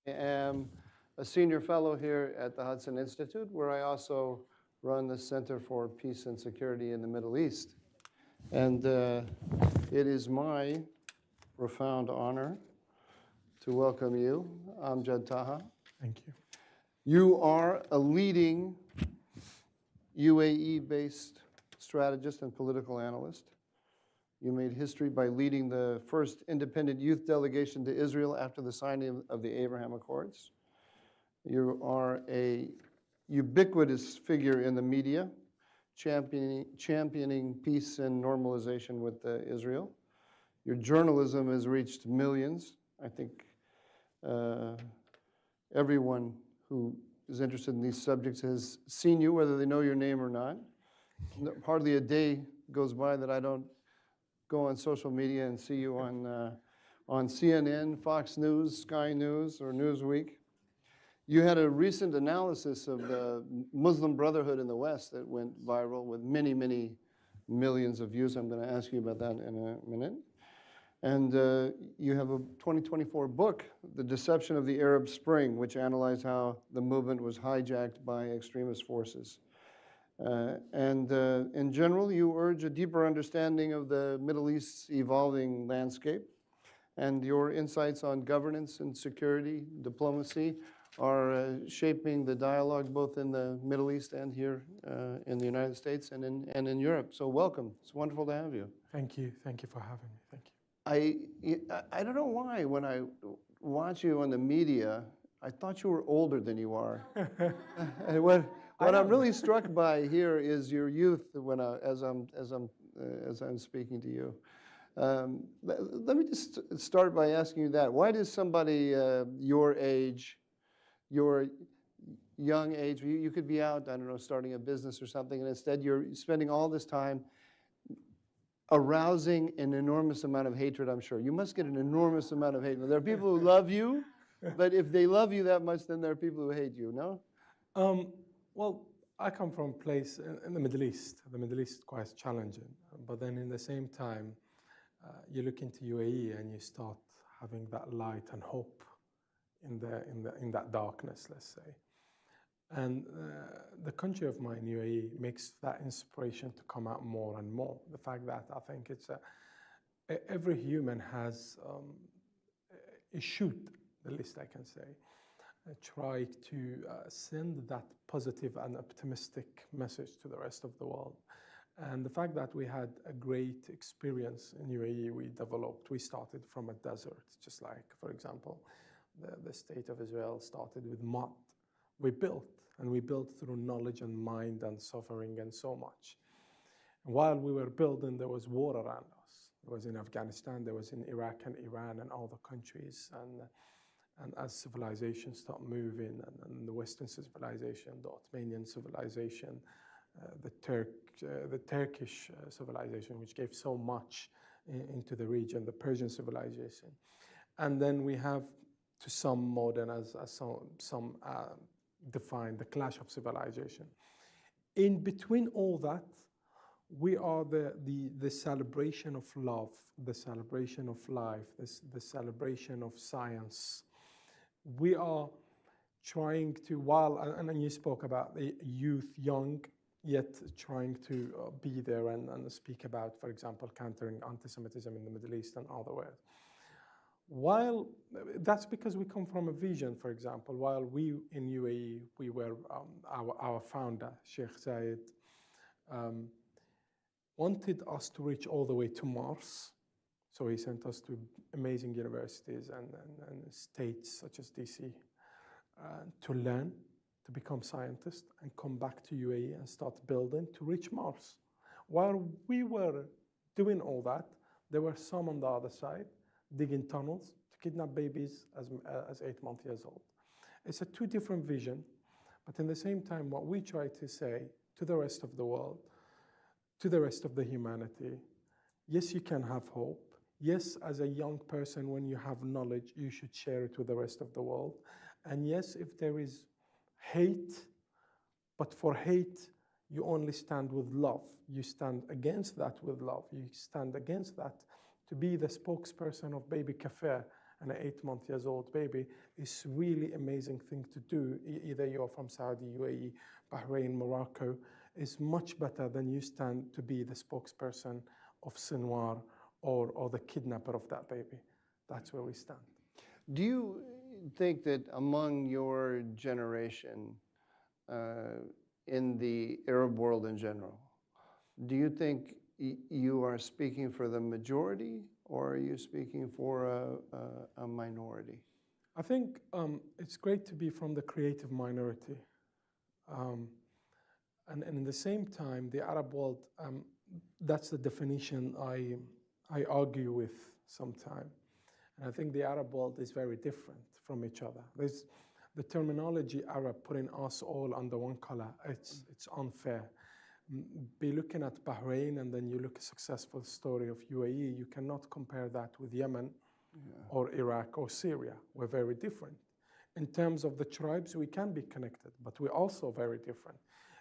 am a senior fellow here at the Hudson Institute, where I also run the Center for Peace and Security in the Middle East. And it is my profound honor to welcome you, Amjad Taha. Thank you. You are a leading UAE-based strategist and political analyst. You made history by leading the first independent youth delegation to Israel after the signing of the Abraham Accords. You are a ubiquitous figure in the media, championing peace and normalization with Israel. Your journalism has reached millions. I think everyone who is interested in these subjects has seen you, whether they know your name or not. Hardly a day goes by that I don't go on social media and see you on CNN, Fox News, Sky News, or Newsweek. You had a recent analysis of the Muslim Brotherhood in the West that went viral with many, many millions of views. I'm going to ask you about that in a minute. And you have a 2024 book, The Deception of the Arab Spring, which analyzed how the movement was hijacked by extremist forces. In general, you urge a deeper understanding of the Middle East's evolving landscape, and your insights on governance and security, diplomacy, are shaping the dialogue both in the Middle East and here in the United States and in Europe. So welcome. It's wonderful to have you. Thank you. Thank you for having me. Thank you. I don't know why when I watch you on the media, I thought you were older than you are. What I'm really struck by here is your youth as I'm speaking to you. Let me just start by asking you that. Why does somebody your age, your young age, you could be out, I don't know, starting a business or something, and instead you're spending all this time arousing an enormous amount of hatred, I'm sure. You must get an enormous amount of hatred. There are people who love you, but if they love you that much, then there are people who hate you, no? Well, I come from a place in the Middle East. The Middle East is quite challenging, but then in the same time, you look into UAE and you start having that light and hope in that darkness, let's say. And the country of mine, UAE, makes that inspiration to come out more and more. The fact that I think it's every human has a shoot, the least I can say. Try to send that positive and optimistic message to the rest of the world. And the fact that we had a great experience in UAE, we started from a desert, just like, for example, the state of Israel started with mud. We built through knowledge and mind and suffering and so much. And while we were building, there was war around us. There was in Afghanistan, there was in Iraq and Iran and other countries. And as civilization started moving, and the Western civilization, the Ottomanian civilization, the Turkish civilization, which gave so much into the region, the Persian civilization. And then we have, to some modern, as some define, the clash of civilization. In between all that, we are the celebration of love, the celebration of life, the celebration of science. We are trying to, and you spoke about the youth, young, yet trying to be there and speak about, for example, countering antisemitism in the Middle East and otherwise. While that's because we come from a vision, for example, while we in UAE, we were, our founder, Sheikh Zayed, wanted us to reach all the way to Mars. So he sent us to amazing universities and states such as DC to learn, to become scientists, and come back to UAE and start building to reach Mars. While we were doing all that, there were some on the other side digging tunnels to kidnap babies as 8 months old. It's a two different vision, but in the same time, what we try to say to the rest of the world, to the rest of the humanity, yes, you can have hope. Yes, as a young person, when you have knowledge, you should share it with the rest of the world. And yes, if there is hate, but for hate, you only stand with love. You stand against that with love. You stand against that to be the spokesperson of Baby Cafe and an 8-month-old baby is really amazing thing to do. Either you're from Saudi, UAE, Bahrain, Morocco, is much better than you stand to be the spokesperson of Sinwar or the kidnapper of that baby. That's where we stand. Do you think that among your generation, in the Arab world in general, do you think you are speaking for the majority, or are you speaking for a minority? I think it's great to be from the creative minority. And in the same time, the Arab world, that's the definition I argue with sometimes. And I think the Arab world is very different from each other. There's the terminology Arab putting us all under one color. It's unfair. Be looking at Bahrain and then you look at a successful story of UAE, you cannot compare that with Yemen or Iraq or Syria. We're very different. In terms of the tribes, we can be connected, but we're also very different.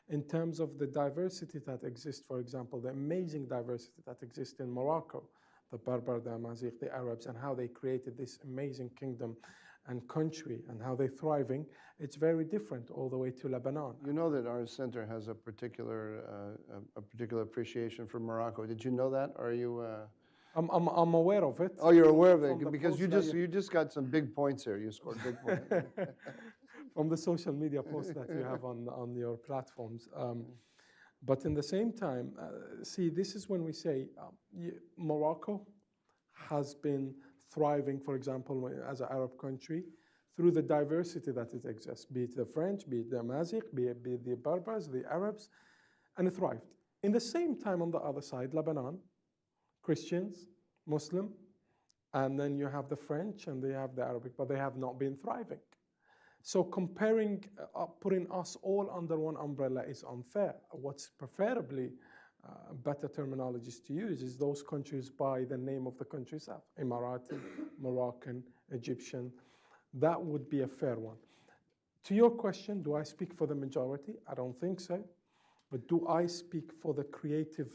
In terms of the diversity that exists, for example, the amazing diversity that exists in Morocco, the Berber, the Amazigh, the Arabs, and how they created this amazing kingdom and country and how they're thriving, it's very different all the way to Lebanon. You know that our center has a particular appreciation for Morocco. Did you know that? Are you? I'm aware of it. Oh, you're aware of it because you just got some big points here. You scored big points. From the social media posts that you have on your platforms. But in the same time, see, this is when we say Morocco has been thriving, for example, as an Arab country, through the diversity that it exists, be it the French, be it the Amazigh, be it the Berbers, the Arabs, and it thrived. In the same time, on the other side, Lebanon, Christians, Muslim, and then you have the French and they have the Arabic, but they have not been thriving. So comparing, putting us all under one umbrella is unfair. What's preferably better terminologies to use is those countries by the name of the countries, Emirati, Moroccan, Egyptian. That would be a fair one. To your question, do I speak for the majority? I don't think so. But do I speak for the creative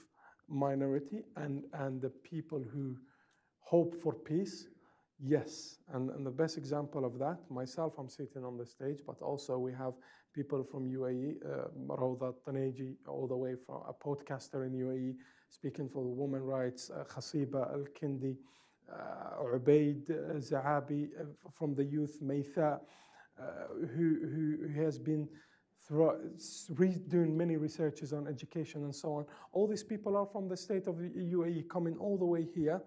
minority and the people who hope for peace? Yes, and the best example of that, myself, I'm sitting on the stage, but also we have people from UAE, Rawda Taneji, all the way from a podcaster in UAE, speaking for women's rights, Khasiba Al-Kindi, Ubaid Zahabi from the youth, Maytha, who has been doing many researches on education and so on. All these people are from the state of UAE, coming all the way here,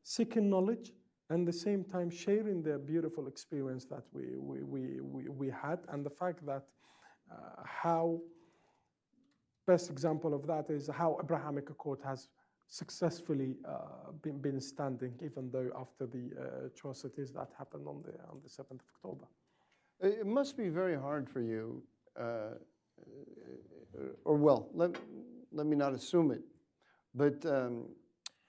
seeking knowledge, and at the same time sharing the beautiful experience that we had, and the fact that how best example of that is how Abrahamic Accord has successfully been standing, even though after the atrocities that happened on the 7th of October. It must be very hard for you, or well, let me not assume it, but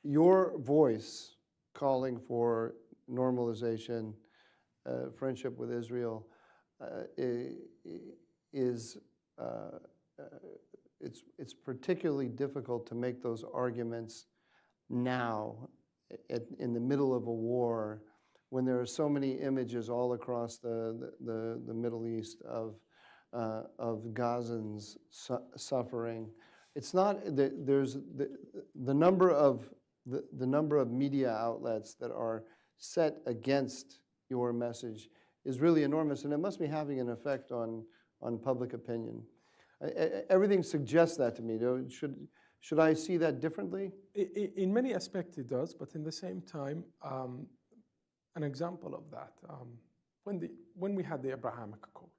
your voice calling for normalization, friendship with Israel, is it's particularly difficult to make those arguments now, in the middle of a war, when there are so many images all across the Middle East of Gazans suffering. It's not there's the number of media outlets that are set against your message is really enormous, and it must be having an effect on public opinion. Everything suggests that to me. Should I see that differently? In many aspects it does, but in the same time, an example of that, when we had the Abrahamic Accord,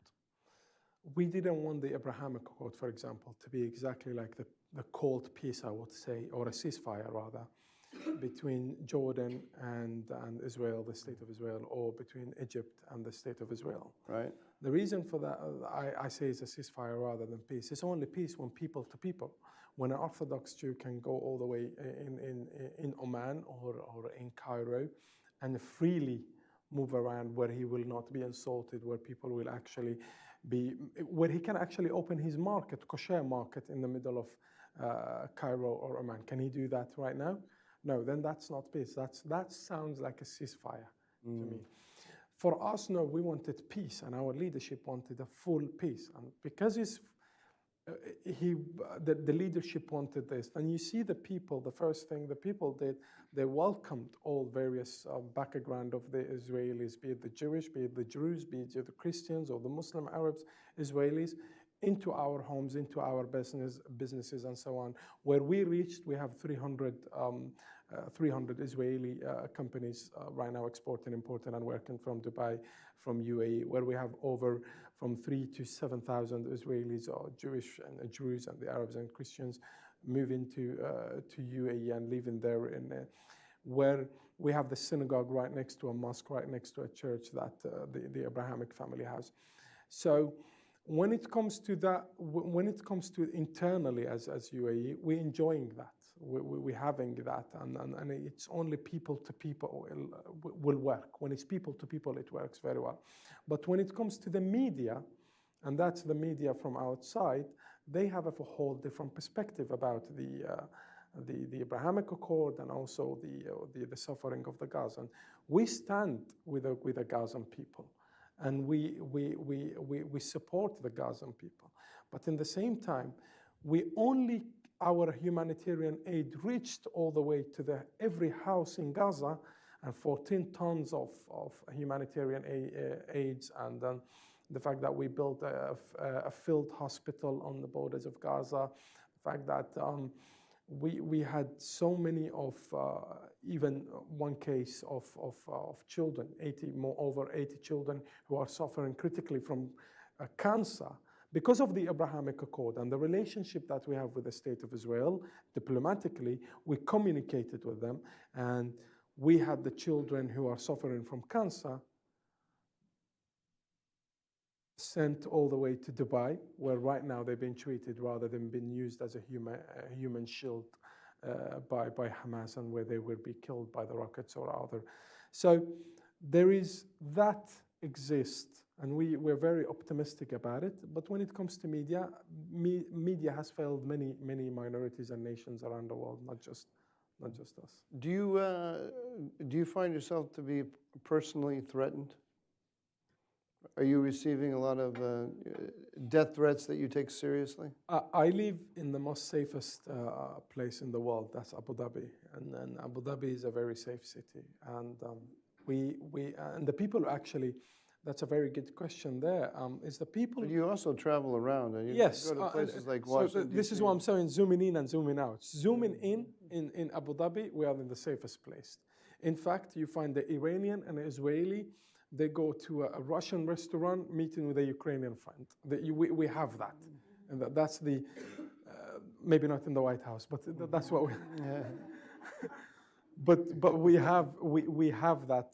we didn't want the Abrahamic Accord, for example, to be exactly like the cold peace, I would say, or a ceasefire rather, between Jordan and Israel, the state of Israel, or between Egypt and the state of Israel. Right. The reason for that, I say it's a ceasefire rather than peace. It's only peace when people to people. When an Orthodox Jew can go all the way in Oman or in Cairo and freely move around where he will not be insulted, where people will actually where he can actually open his market, kosher market in the middle of Cairo or Oman. Can he do that right now? No, then that's not peace. That sounds like a ceasefire. to me. For us, no, we wanted peace, and our leadership wanted a full peace. And because the leadership wanted this, and you see the people, the first thing the people did, they welcomed all various background of the Israelis, be it the Jewish, be it the Druze, be it the Christians or the Muslim Arabs, Israelis, into our homes, into our businesses, and so on. Where we reached, we have 300 Israeli companies right now exporting, importing, and working from Dubai, from UAE, where we have over from 3,000 to 7,000 Israelis or Jewish and Druze and the Arabs and Christians moving to UAE and living there, where we have the synagogue right next to a mosque, right next to a church that the Abrahamic family has. So when it comes to that, when it comes to internally as UAE, we're enjoying that. We're having that, and it's only people to people will work. When it's people to people, it works very well. But when it comes to the media, and that's the media from outside, they have a whole different perspective about the Abrahamic Accord and also the suffering of the Gazan. We stand with the Gazan people, and we support the Gazan people. But in the same time, our humanitarian aid reached all the way to every house in Gaza, and 14 tons of humanitarian aids, and the fact that we built a field hospital on the borders of Gaza, the fact that we had so many of, even one case of children, over 80 children who are suffering critically from cancer, because of the Abrahamic Accord and the relationship that we have with the State of Israel. Diplomatically, we communicated with them, and we had the children who are suffering from cancer sent all the way to Dubai, where right now they've been treated rather than being used as a human shield by Hamas, and where they will be killed by the rockets or other. So there is that exists, and we're very optimistic about it. But when it comes to media, media has failed many minorities and nations around the world, not just us. Do you find yourself to be personally threatened? Are you receiving a lot of death threats that you take seriously? I live in the most safest place in the world. That's Abu Dhabi, and Abu Dhabi is a very safe city. And and the people actually. That's a very good question there. Is the people... But you also travel around, and you yes, go to places like Washington, this is what I'm saying, zooming in and zooming out. Zooming in Abu Dhabi, we are in the safest place. In fact, you find the Iranian and the Israeli, they go to a Russian restaurant meeting with a Ukrainian friend. We have that. And that's the... maybe not in the White House, but that's what we... Yeah. But we have that...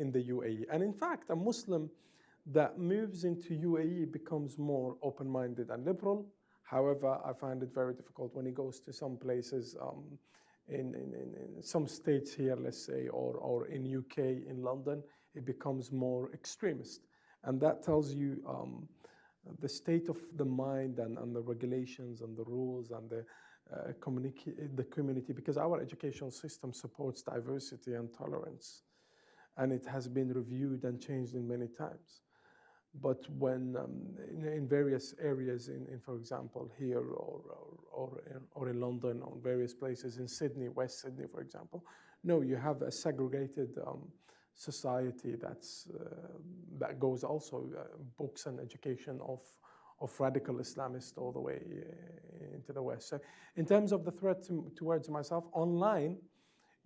in the UAE. And in fact, a Muslim that moves into UAE becomes more open-minded and liberal. However, I find it very difficult when he goes to some places in some states here, let's say, or in UK, in London, it becomes more extremist. And that tells you the state of the mind and the regulations and the rules and the community, because our educational system supports diversity and tolerance. And it has been reviewed and changed in many times. But when in various areas, in for example here or in London, or various places in Sydney, West Sydney, for example, no, you have a segregated society that goes also books and education of radical Islamists all the way into the West. So in terms of the threat towards myself online,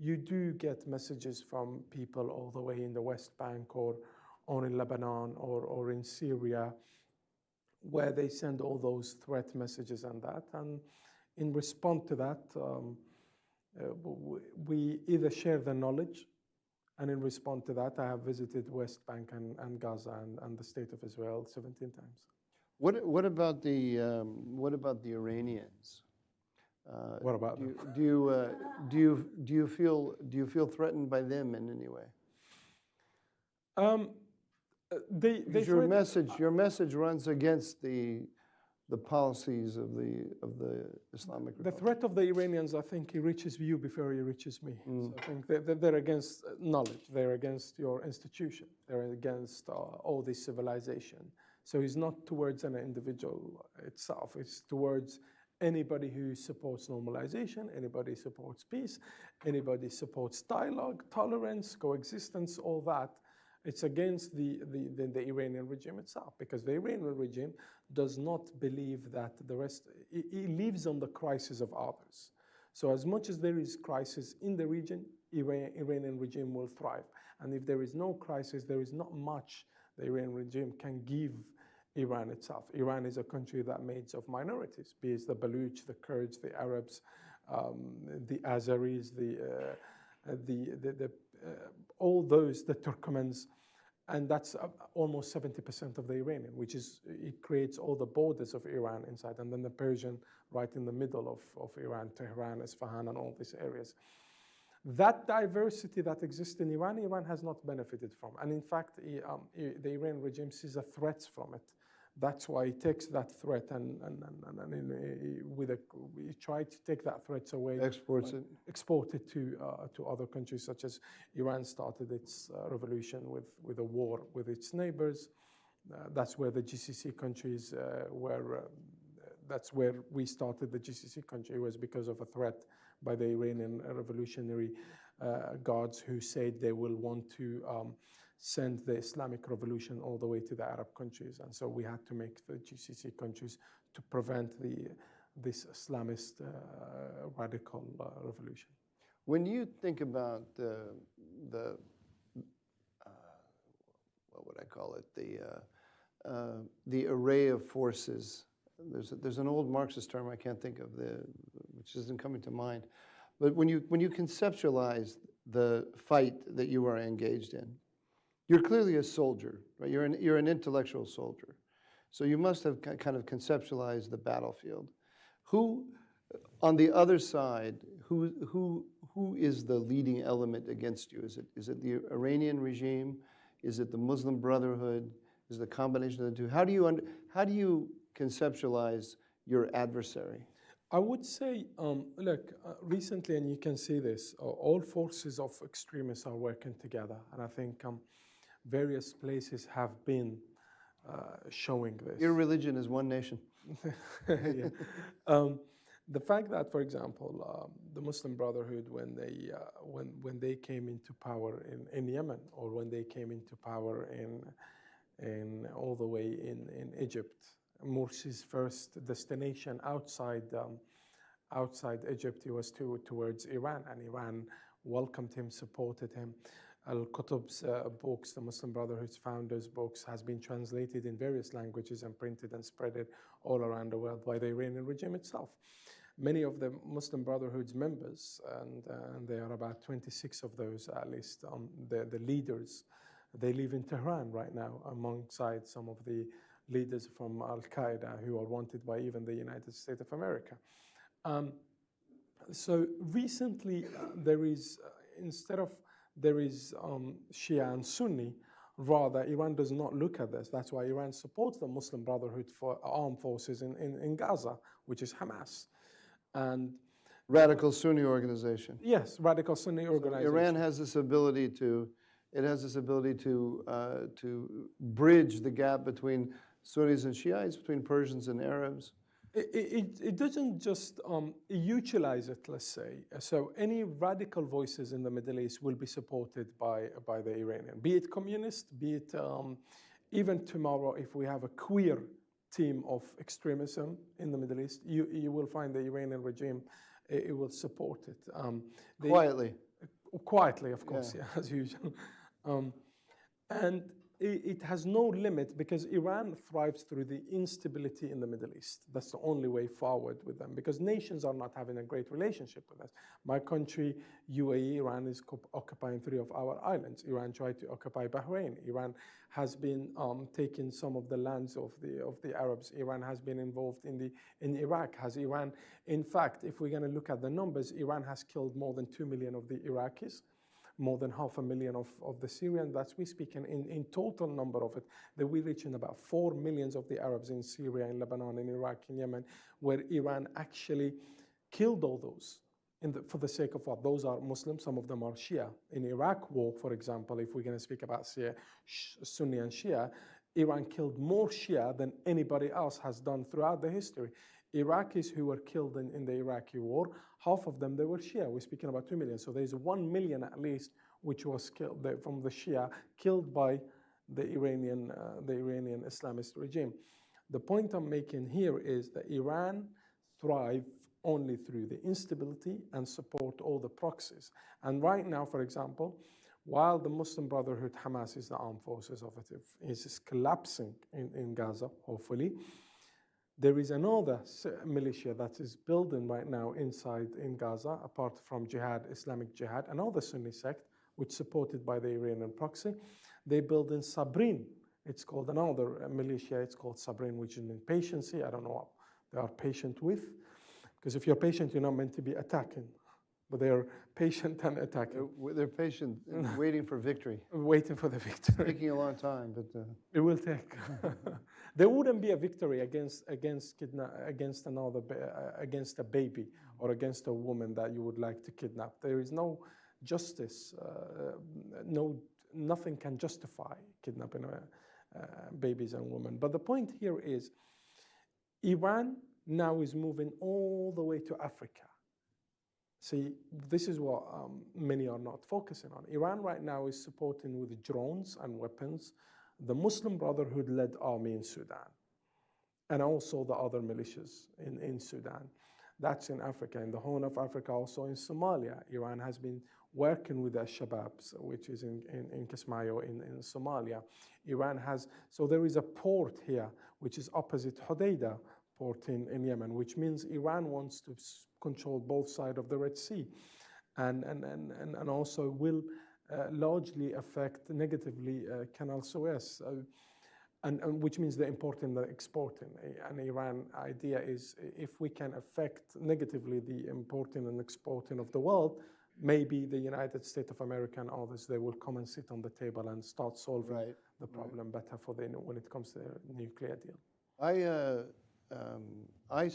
you do get messages from people all the way in the West Bank or in Lebanon or in Syria, where they send all those threat messages and that. And in response to that, we either share the knowledge, and in response to that, I have visited West Bank and Gaza and the State of Israel 17 times. What about the Iranians? What about them? Do you feel threatened by them in any way? Your message runs against the policies of the Islamic The Republic? threat of the Iranians, I think, it reaches you before it reaches me. So I think they're against knowledge. They're against your institution. They're against all this civilization. So it's not towards an individual itself. It's towards anybody who supports normalization, anybody supports peace, anybody supports dialogue, tolerance, coexistence, all that. It's against the Iranian regime itself, because the Iranian regime does not believe that the rest, it lives on the crisis of others. So as much as there is crisis in the region, Iranian regime will thrive. And if there is no crisis, there is not much the Iranian regime can give Iran itself. Iran is a country that made of minorities, be it the Baluch, the Kurds, the Arabs, the Azeris, all those, the Turkmens, and that's almost 70% of the Iranian, which is, it creates all the borders of Iran inside, and then the Persian right in the middle of Iran, Tehran, Isfahan, and all these areas. That diversity that exists in Iran, Iran has not benefited from. And in fact, the Iranian regime sees a threat from it. That's why it takes that threat and we try to take that threat away. Exports it. Export it to other countries, such as Iran started its revolution with a war with its neighbors. That's where the GCC countries that's where we started the GCC country, was because of a threat by the Iranian revolutionary guards who said they will want to send the Islamic revolution all the way to the Arab countries. And so we had to make the GCC countries to prevent this Islamist radical revolution. When you think about what would I call it, the array of forces, there's an old Marxist term I can't think of, which isn't coming to mind, but when you conceptualize the fight that you are engaged in, you're clearly a soldier, right? You're an intellectual soldier, so you must have kind of conceptualized the battlefield. Who, on the other side, who is the leading element against you? Is it the Iranian regime? Is it the Muslim Brotherhood? Is it the combination of the two? How do you conceptualize your adversary? I would say, look, recently, and you can see this, all forces of extremists are working together, and I think various places have been showing this. Your religion is one nation. Yeah. The fact that, for example, the Muslim Brotherhood, when they came into power in Yemen, or when they came into power in all the way in Egypt, Morsi's first destination outside Egypt, he was towards Iran, and Iran welcomed him, supported him. Al-Qutb's books, the Muslim Brotherhood's founders' books, has been translated in various languages and printed and spread all around the world by the Iranian regime itself. Many of the Muslim Brotherhood's members, and there are about 26 of those at least, the leaders, they live in Tehran right now, alongside some of the leaders from Al-Qaeda who are wanted by even the United States of America. So recently, there is Shia and Sunni. Rather, Iran does not look at this. That's why Iran supports the Muslim Brotherhood for armed forces in Gaza, which is Hamas. And Radical Sunni organization. yes, radical Sunni organization. So Iran has this ability to bridge the gap between Sunnis and Shiites, between Persians and Arabs. It doesn't just utilize it, let's say. So any radical voices in the Middle East will be supported by the Iranian, be it communist, be it even tomorrow, if we have a queer team of extremism in the Middle East, you will find the Iranian regime, it will support it. Quietly, of course, yeah, as usual. And it has no limit, because Iran thrives through the instability in the Middle East. That's the only way forward with them, because nations are not having a great relationship with us. My country, UAE, Iran is occupying 3 of our islands. Iran tried to occupy Bahrain. Iran has been taking some of the lands of the Arabs. Iran has been involved in Iraq. Has Iran, in fact, if we're going to look at the numbers, Iran has killed more than 2 million of the Iraqis. more than 500,000 of the Syrian. That's we speak in total number of it, that we reach in about 4 million of the Arabs in Syria, in Lebanon, in Iraq, in Yemen, where Iran actually killed all those. For the sake of what? Those are Muslims, some of them are Shia. In Iraq war, for example, if we're going to speak about Sunni and Shia, Iran killed more Shia than anybody else has done throughout the history. Iraqis who were killed in the Iraqi war, half of them, they were Shia. We're speaking about 2 million. So there's 1 million at least, which was killed from the Shia, killed by the Iranian Islamist regime. The point I'm making here is that Iran thrive only through the instability and support all the proxies. And right now, for example, while the Muslim Brotherhood, Hamas is the armed forces of it, is collapsing in Gaza, hopefully, there is another militia that is building right now in Gaza, apart from Jihad, Islamic Jihad, another Sunni sect, which is supported by the Iranian proxy. They build in Sabrin. It's called another militia, it's called Sabrin, which is in patience. I don't know what they are patient with. Because if you're patient, you're not meant to be attacking. But they're patient and attacking. They're patient, and waiting for victory. Waiting for the victory. Taking a long time, but it will take. There wouldn't be a victory against a baby or against a woman that you would like to kidnap. There is no justice. Nothing can justify kidnapping babies and women. But the point here is, Iran now is moving all the way to Africa. See, this is what many are not focusing on. Iran right now is supporting with drones and weapons the Muslim Brotherhood-led army in Sudan, and also the other militias in Sudan. That's in Africa, in the Horn of Africa, also in Somalia. Iran has been working with the Shababs, which is in Kismayo in Somalia. So there is a port here, which is opposite Hodeidah port in Yemen, which means Iran wants to control both sides of the Red Sea, and also will largely affect negatively Canal Suez, and which means the importing, the exporting. And Iran idea is, if we can affect negatively the importing and exporting of the world, maybe the United States of America and others, they will come and sit on the table and start solving the problem better when it comes to the nuclear deal. I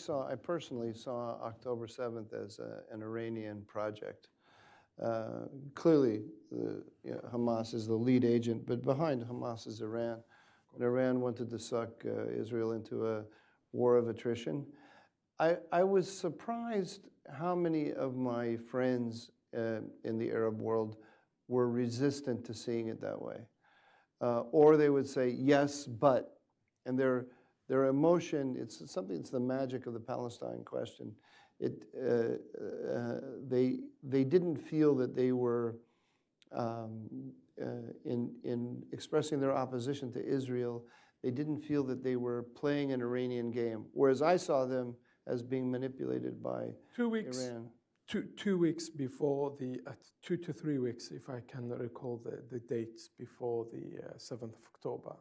personally saw October 7th as an Iranian project. Clearly, Hamas is the lead agent, but behind Hamas is Iran. And Iran wanted to suck Israel into a war of attrition. I was surprised how many of my friends in the Arab world were resistant to seeing it that way. Or they would say, yes, but, and their emotion, it's the magic of the Palestine question. They didn't feel that they were, in expressing their opposition to Israel, they didn't feel that they were playing an Iranian game, whereas I saw them as being manipulated by 2 weeks, Iran. 2 weeks before 2 to 3 weeks, if I can recall the dates, before the 7th of October,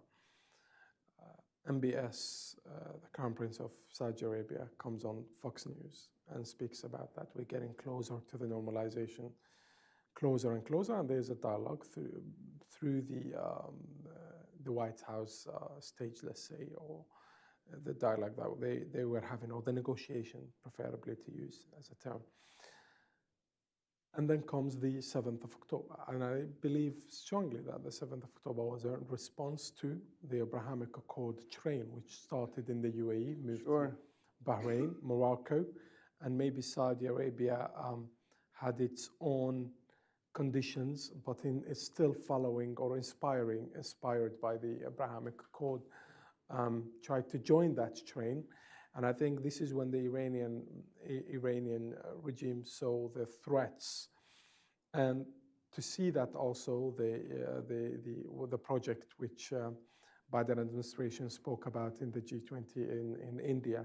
MBS, the Crown Prince of Saudi Arabia, comes on Fox News and speaks about that. We're getting closer to the normalization, closer and closer, and there's a dialogue through the White House stage, let's say, or the dialogue that they were having, or the negotiation, preferably to use as a term. And then comes the 7th of October. And I believe strongly that the 7th of October was a response to the Abrahamic Accord train, which started in the UAE, moved to Bahrain, Morocco, and maybe Saudi Arabia had its own conditions, but it's still following or inspired by the Abrahamic Accord, tried to join that train. And I think this is when the Iranian regime saw the threats, and to see that also the project which Biden administration spoke about in the G20 in India,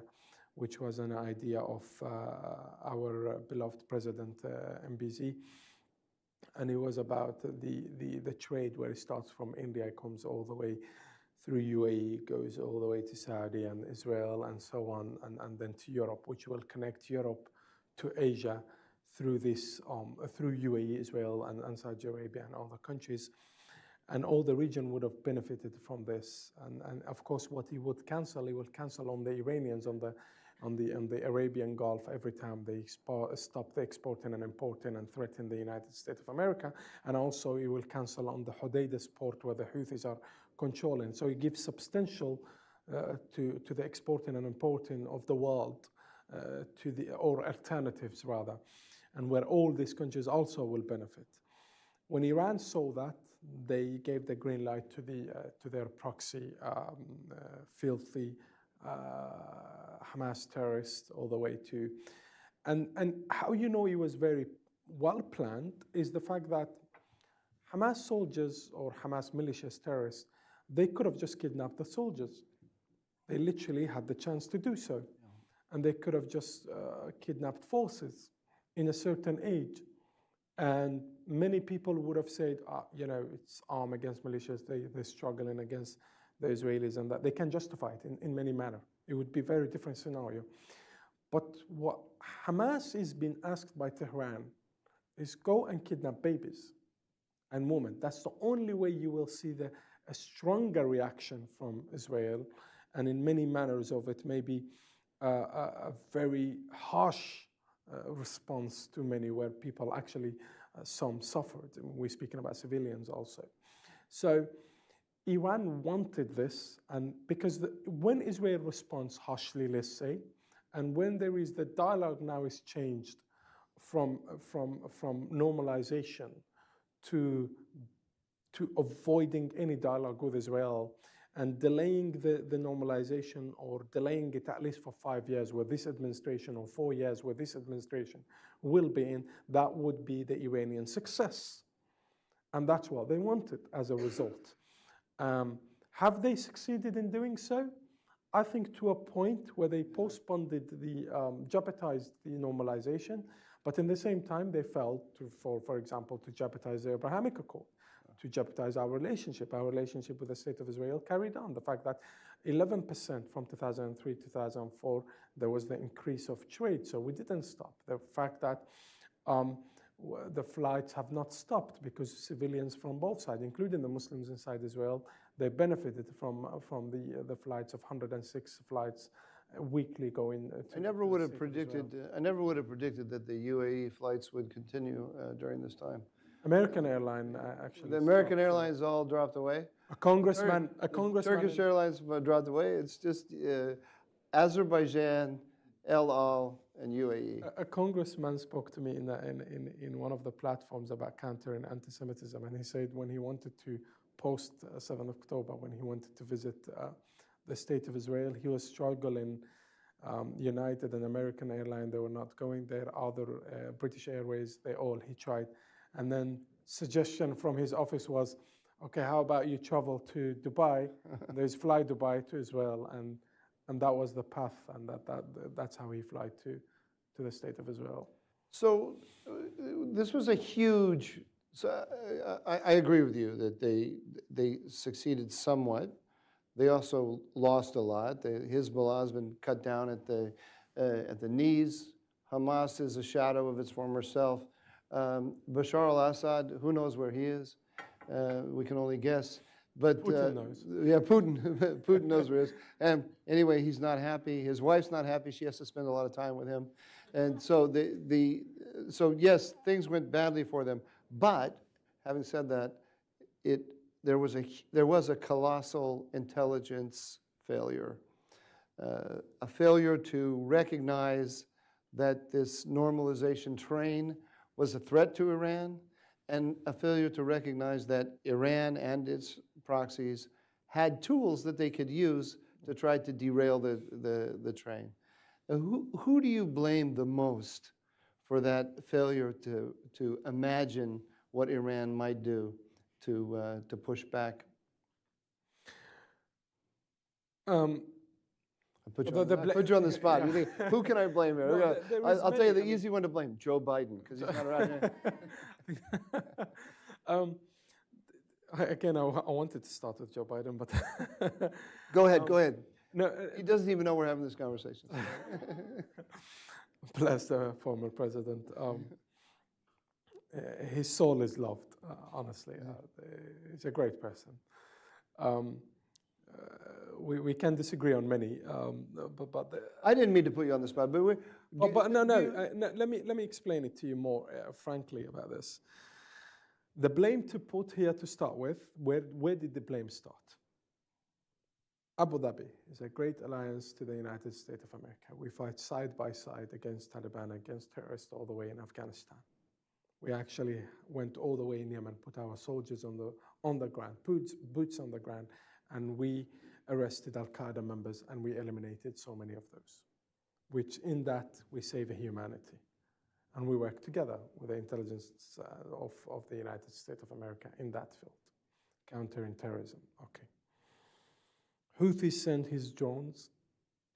which was an idea of our beloved President MBZ, and it was about the trade where it starts from India, comes all the way through UAE, goes all the way to Saudi and Israel and so on, and then to Europe, which will connect Europe to Asia through this, through UAE, Israel, and Saudi Arabia and other countries, and all the region would have benefited from this. And of course, what he will cancel on the Iranians on the Arabian Gulf every time they stop the exporting and importing and threaten the United States of America. And also, he will cancel on the Hodeidah port where the Houthis are controlling. So he gives substantial to the exporting and importing of the world, or alternatives rather, and where all these countries also will benefit. When Iran saw that, they gave the green light to their proxy, filthy Hamas terrorists all the way to, and how you know it was very well planned is the fact that Hamas soldiers or Hamas militias terrorists, they could have just kidnapped the soldiers. They literally had the chance to do so. And they could have just kidnapped forces in a certain age. And many people would have said, it's armed against militias, they're struggling against the Israelis, and that they can justify it in many manners. It would be a very different scenario. But what Hamas is being asked by Tehran is go and kidnap babies and women. That's the only way you will see a stronger reaction from Israel, and in many manners of it, maybe a very harsh response to many, where people actually, some suffered. We're speaking about civilians also. So Iran wanted this, and because when Israel responds harshly, let's say, and when there is the dialogue now is changed from normalization to avoiding any dialogue with Israel, and delaying the normalization, or delaying it at least for 5 years with this administration, or 4 years with this administration will be in, that would be the Iranian success. And that's what they wanted as a result. Have they succeeded in doing so? I think to a point where they postponed jeopardized the normalization, but in the same time they failed for example, to jeopardize the Abrahamic Accord, to jeopardize our relationship with the State of Israel carried on. The fact that 11% from 2003 to 2004, there was the increase of trade, so we didn't stop. The fact that the flights have not stopped because civilians from both sides, including the Muslims inside Israel, they benefited from the flights of 106 flights weekly going to I never would have predicted that the UAE flights would continue during this time. American airline actually. The American Airlines all dropped away. A congressman. Turkish Airlines dropped away. It's just Azerbaijan, El Al, and UAE. A congressman spoke to me in one of the platforms about countering antisemitism, and he said when he wanted to post 7 October, when he wanted to visit the State of Israel, he was struggling. United and American Airlines, they were not going there. Other British Airways, he tried. And then suggestion from his office was, okay, how about you travel to Dubai? There's Fly Dubai to Israel, and that was the path, and that's how he flew to the State of Israel. So this was a huge. So I agree with you that they succeeded somewhat. They also lost a lot. Hezbollah has been cut down at the knees. Hamas is a shadow of its former self. Bashar al-Assad, who knows where he is? We can only guess. But Putin knows. Yeah, Putin knows where he is. And anyway, he's not happy. His wife's not happy. She has to spend a lot of time with him. And so so yes, things went badly for them. But having said that, there was a colossal intelligence failure, a failure to recognize that this normalization train was a threat to Iran, and a failure to recognize that Iran and its proxies had tools that they could use to try to derail the train. Who do you blame the most for that failure to imagine what Iran might do to push back? I put you on the spot. Yeah. You think, who can I blame here? No, I'll tell you the easy one to blame, Joe Biden, because he's not around here. Again, I wanted to start with Joe Biden, but go ahead. No, he doesn't even know we're having this conversation. bless the former president. His soul is loved, honestly. He's a great person. We can disagree on many, but I didn't mean to put you on the spot, but let me explain it to you more frankly about this. The blame to put here to start with, where did the blame start? Abu Dhabi is a great alliance to the United States of America. We fight side by side against Taliban, against terrorists all the way in Afghanistan. We actually went all the way in Yemen, put our soldiers on the ground, boots on the ground, and we arrested Al-Qaeda members and we eliminated so many of those, which in that we save humanity. And we work together with the intelligence of the United States of America in that field, countering terrorism. Okay. Houthi sent his drones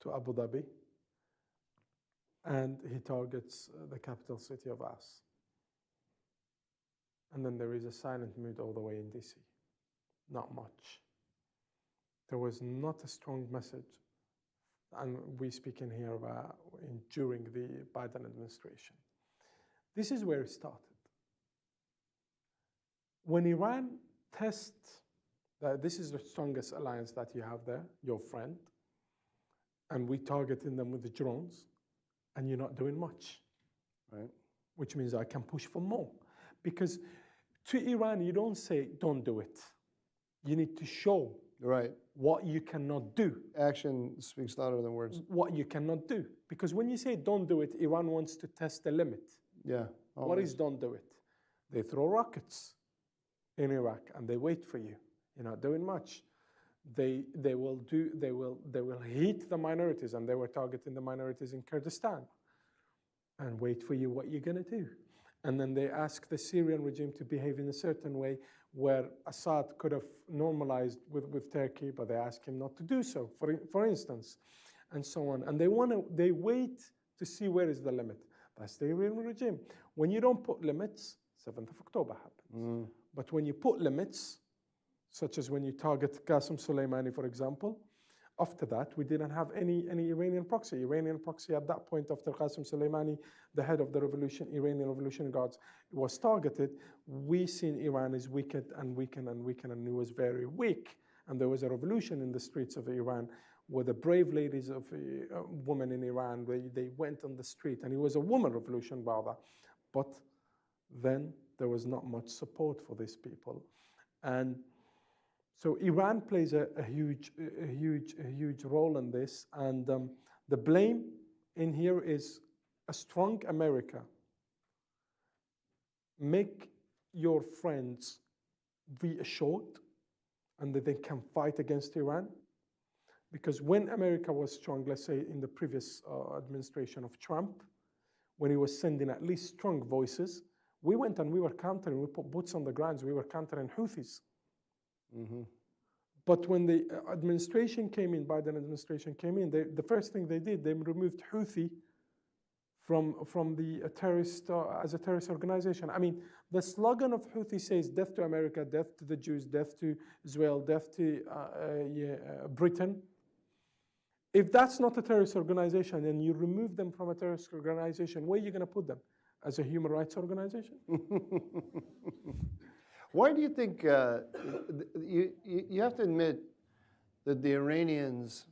to Abu Dhabi, and he targets the capital city of As. And then there is a silent mood all the way in DC. Not much. There was not a strong message, and we speak in here about during the Biden administration. This is where it started. When Iran tests that this is the strongest alliance that you have there, your friend, and we targeting them with the drones, and you're not doing much, right? Which means I can push for more. Because to Iran, you don't say, don't do it. You need to show what you cannot do. Action speaks louder than words. What you cannot do. Because when you say don't do it, Iran wants to test the limit. Yeah. Always. What is don't do it? They throw rockets in Iraq and they wait for you. You're not doing much. They will hit the minorities, and they were targeting the minorities in Kurdistan, and wait for you what you're going to do. And then they ask the Syrian regime to behave in a certain way where Assad could have normalized with Turkey, but they ask him not to do so, for instance, and so on. And they wait to see where is the limit. That's the Iranian regime. When you don't put limits, 7th of October happens. But when you put limits, such as when you target Qasem Soleimani, for example, after that, we didn't have any Iranian proxy. Iranian proxy at that point, after Qasem Soleimani, the head of the Iranian Revolutionary Guards, was targeted. We seen Iran is wicked and weakened and weakened, and it was very weak. And there was a revolution in the streets of Iran where the brave ladies of women in Iran, they went on the street, and it was a woman revolution rather. But then there was not much support for these people. And so Iran plays a huge role in this, and the blame in here is a strong America. Make your friends reassured, and that they can fight against Iran. Because when America was strong, let's say in the previous administration of Trump, when he was sending at least strong voices, we went and we were countering, we put boots on the ground, we were countering Houthis. But when the administration came in, Biden administration came in, the first thing they did, they removed Houthi from the terrorist, as a terrorist organization. I mean, the slogan of Houthi says, death to America, death to the Jews, death to Israel, death to Britain. If that's not a terrorist organization and you remove them from a terrorist organization, where are you going to put them? As a human rights organization? Why do you think, you have to admit that the Iranians,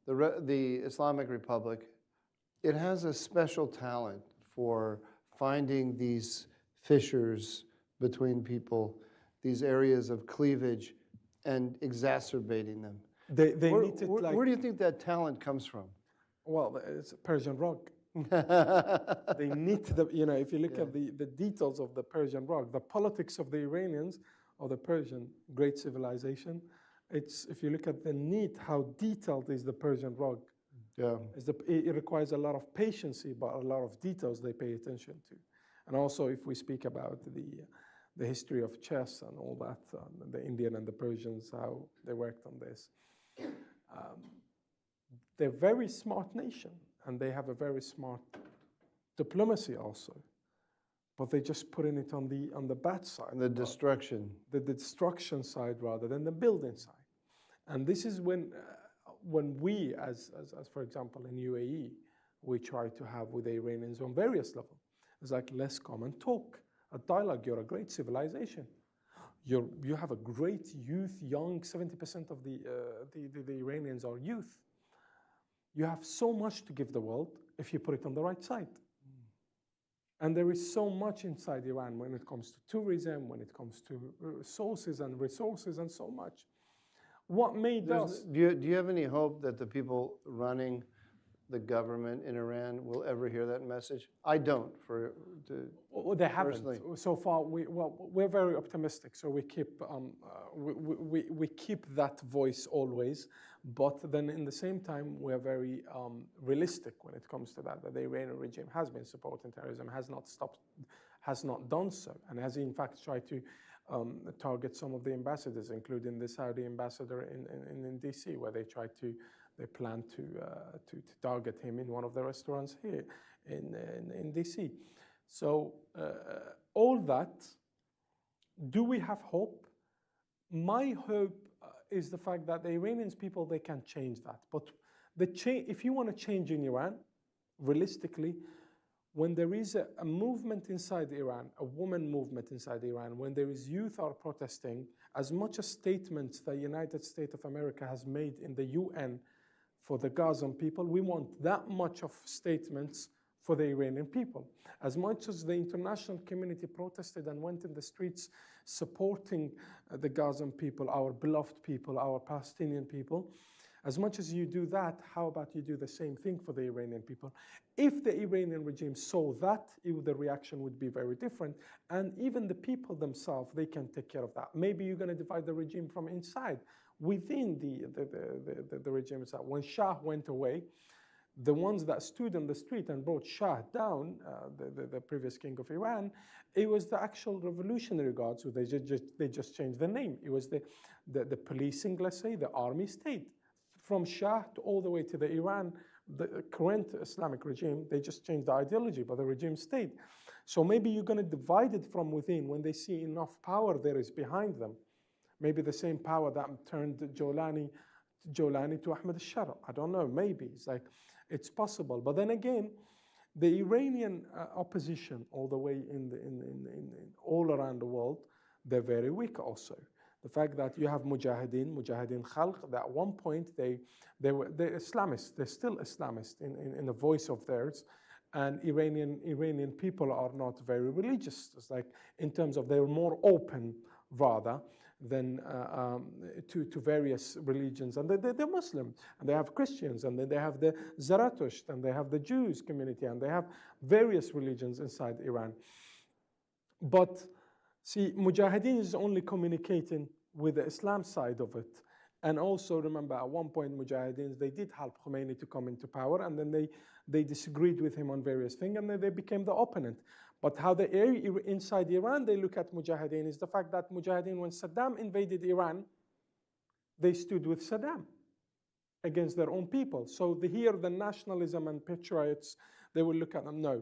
the Islamic Republic, it has a special talent for finding these fissures between people, these areas of cleavage, and exacerbating them. Where do you think that talent comes from? Well, it's Persian rug. They need if you look at the details of the Persian rug, the politics of the Iranians or the Persian great civilization, if you look at the need, how detailed is the Persian rug. Yeah. It requires a lot of patience, but a lot of details they pay attention to. And also, if we speak about the history of chess and all that, the Indian and the Persians, how they worked on this. They're a very smart nation, and they have a very smart diplomacy also. But they're just putting it on the bad side. The destruction. The destruction side rather than the building side. And this is when we, as for example, in UAE, we try to have with the Iranians on various levels. It's like, let's come and talk. A dialogue, you're a great civilization. You have a great youth, young, 70% of the Iranians are youth. You have so much to give the world if you put it on the right side. And there is so much inside Iran when it comes to tourism, when it comes to sources and resources and so much. What made us... Do you have any hope that the people running the government in Iran will ever hear that message? I don't. Well, they haven't. Personally. So far, we're very optimistic. So we keep we keep that voice always. But then, in the same time, we are very realistic when it comes to that. That the Iranian regime has been supporting terrorism, has not stopped, has not done so, and has in fact tried to target some of the ambassadors, including the Saudi ambassador in DC, where they plan to target him in one of the restaurants here in DC. So all that, do we have hope? My hope is the fact that the Iranian people, they can change that. But if you want to change in Iran, realistically, when there is a movement inside Iran, a woman movement inside Iran, when there is youth are protesting, as much as statements the United States of America has made in the UN for the Gazan people, we want that much of statements for the Iranian people. As much as the international community protested and went in the streets supporting the Gazan people, our beloved people, our Palestinian people, as much as you do that, how about you do the same thing for the Iranian people? If the Iranian regime saw that, the reaction would be very different. And even the people themselves, they can take care of that. Maybe you're going to divide the regime from inside, within the regime itself. When Shah went away, the ones that stood on the street and brought Shah down, the previous king of Iran, it was the actual revolutionary guards. So they just changed the name. It was the policing, let's say, the army state. From Shah to all the way to the Iran, the current Islamic regime, they just changed the ideology, but the regime stayed. So maybe you're going to divide it from within when they see enough power there is behind them. Maybe the same power that turned Jolani to Ahmed al-Shara. I don't know, maybe. It's possible. But then again, the Iranian opposition all the way all around the world, they're very weak also. The fact that you have Mujahideen Khalq, that at one point they're Islamists, they're still Islamists in a voice of theirs, and Iranian people are not very religious. It's like in terms of they're more open rather than to various religions, and they're Muslim, and they have Christians, and then they have the Zarathustra, and they have the Jews community, and they have various religions inside Iran. But see, Mujahideen is only communicating with the Islam side of it. And also remember, at one point, Mujahideens, they did help Khomeini to come into power, and then they disagreed with him on various things, and then they became the opponent. But how inside Iran, they look at Mujahideen is the fact that Mujahideen, when Saddam invaded Iran, they stood with Saddam against their own people. So here, the nationalism and patriots, they will look at them, no,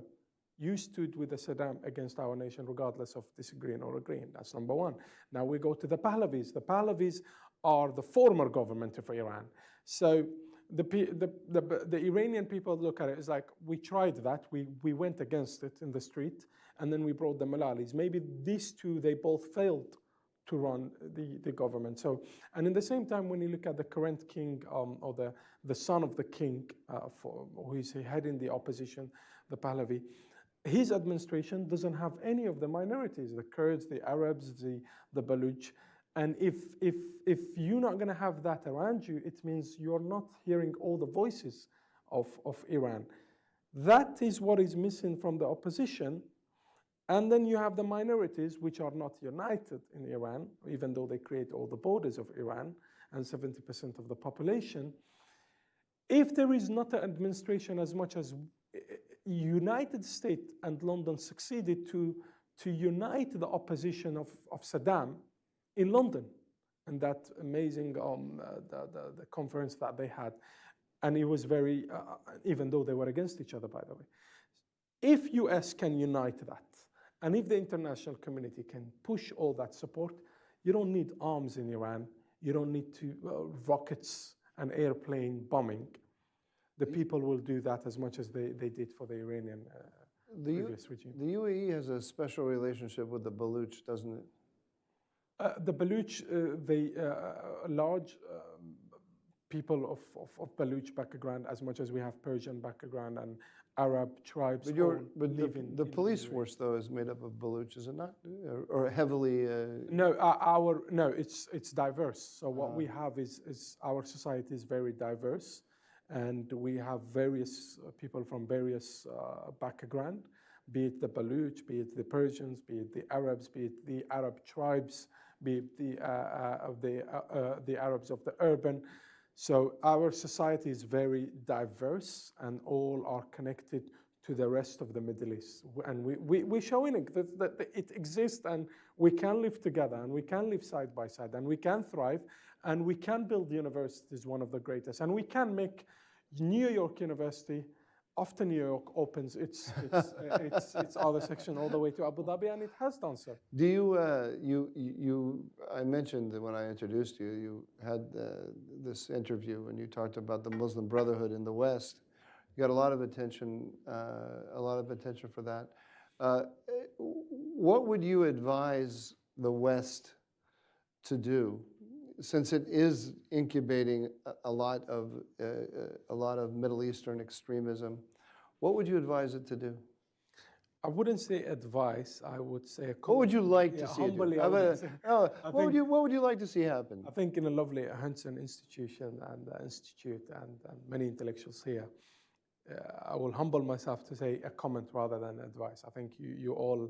you stood with the Saddam against our nation, regardless of disagreeing or agreeing. That's number one. Now we go to the Pahlavis. The Pahlavis are the former government of Iran. So the Iranian people look at it as like, we tried that, we went against it in the street, and then we brought the Malalis. Maybe these two, they both failed to run the government. So, and in the same time, when you look at the current king, or the son of the king, who is heading the opposition, the Pahlavi, his administration doesn't have any of the minorities, the Kurds, the Arabs, the Baluch. And if you're not going to have that around you, it means you're not hearing all the voices of Iran. That is what is missing from the opposition. And then you have the minorities, which are not united in Iran, even though they create all the borders of Iran and 70% of the population. If there is not an administration as much as United States and London succeeded to unite the opposition of Saddam in London, and that amazing the conference that they had, and it was very even though they were against each other, by the way. If US can unite that, and if the international community can push all that support, you don't need arms in Iran. You don't need rockets and airplane bombing. the people will do that as much as they did for the Iranian previous regime. The UAE has a special relationship with the Baluch, doesn't it? The Baluch, large people of Baluch background, as much as we have Persian background and Arab tribes. But the police force, though, is made up of Baluch, is it not? Or heavily? No, no, it's diverse. So what we have is our society is very diverse, and we have various people from various background, be it the Baluch, be it the Persians, be it the Arabs, be it the Arab tribes, be it the Arabs of the urban. So our society is very diverse, and all are connected to the rest of the Middle East. And we're showing it, that it exists, and we can live together, and we can live side by side, and we can thrive, and we can build universities, one of the greatest, and we can make New York University, after New York opens its other section all the way to Abu Dhabi, and it has done so. Do you, I mentioned that when I introduced you, you had this interview and you talked about the Muslim Brotherhood in the West. You got a lot of attention for that. What would you advise the West to do, since it is incubating a lot of Middle Eastern extremism? What would you advise it to do? I wouldn't say advice. I would say. What would you like to see? What would you like to see happen? I think in a lovely Hudson institution and institute and many intellectuals here, I will humble myself to say a comment rather than advice. I think you all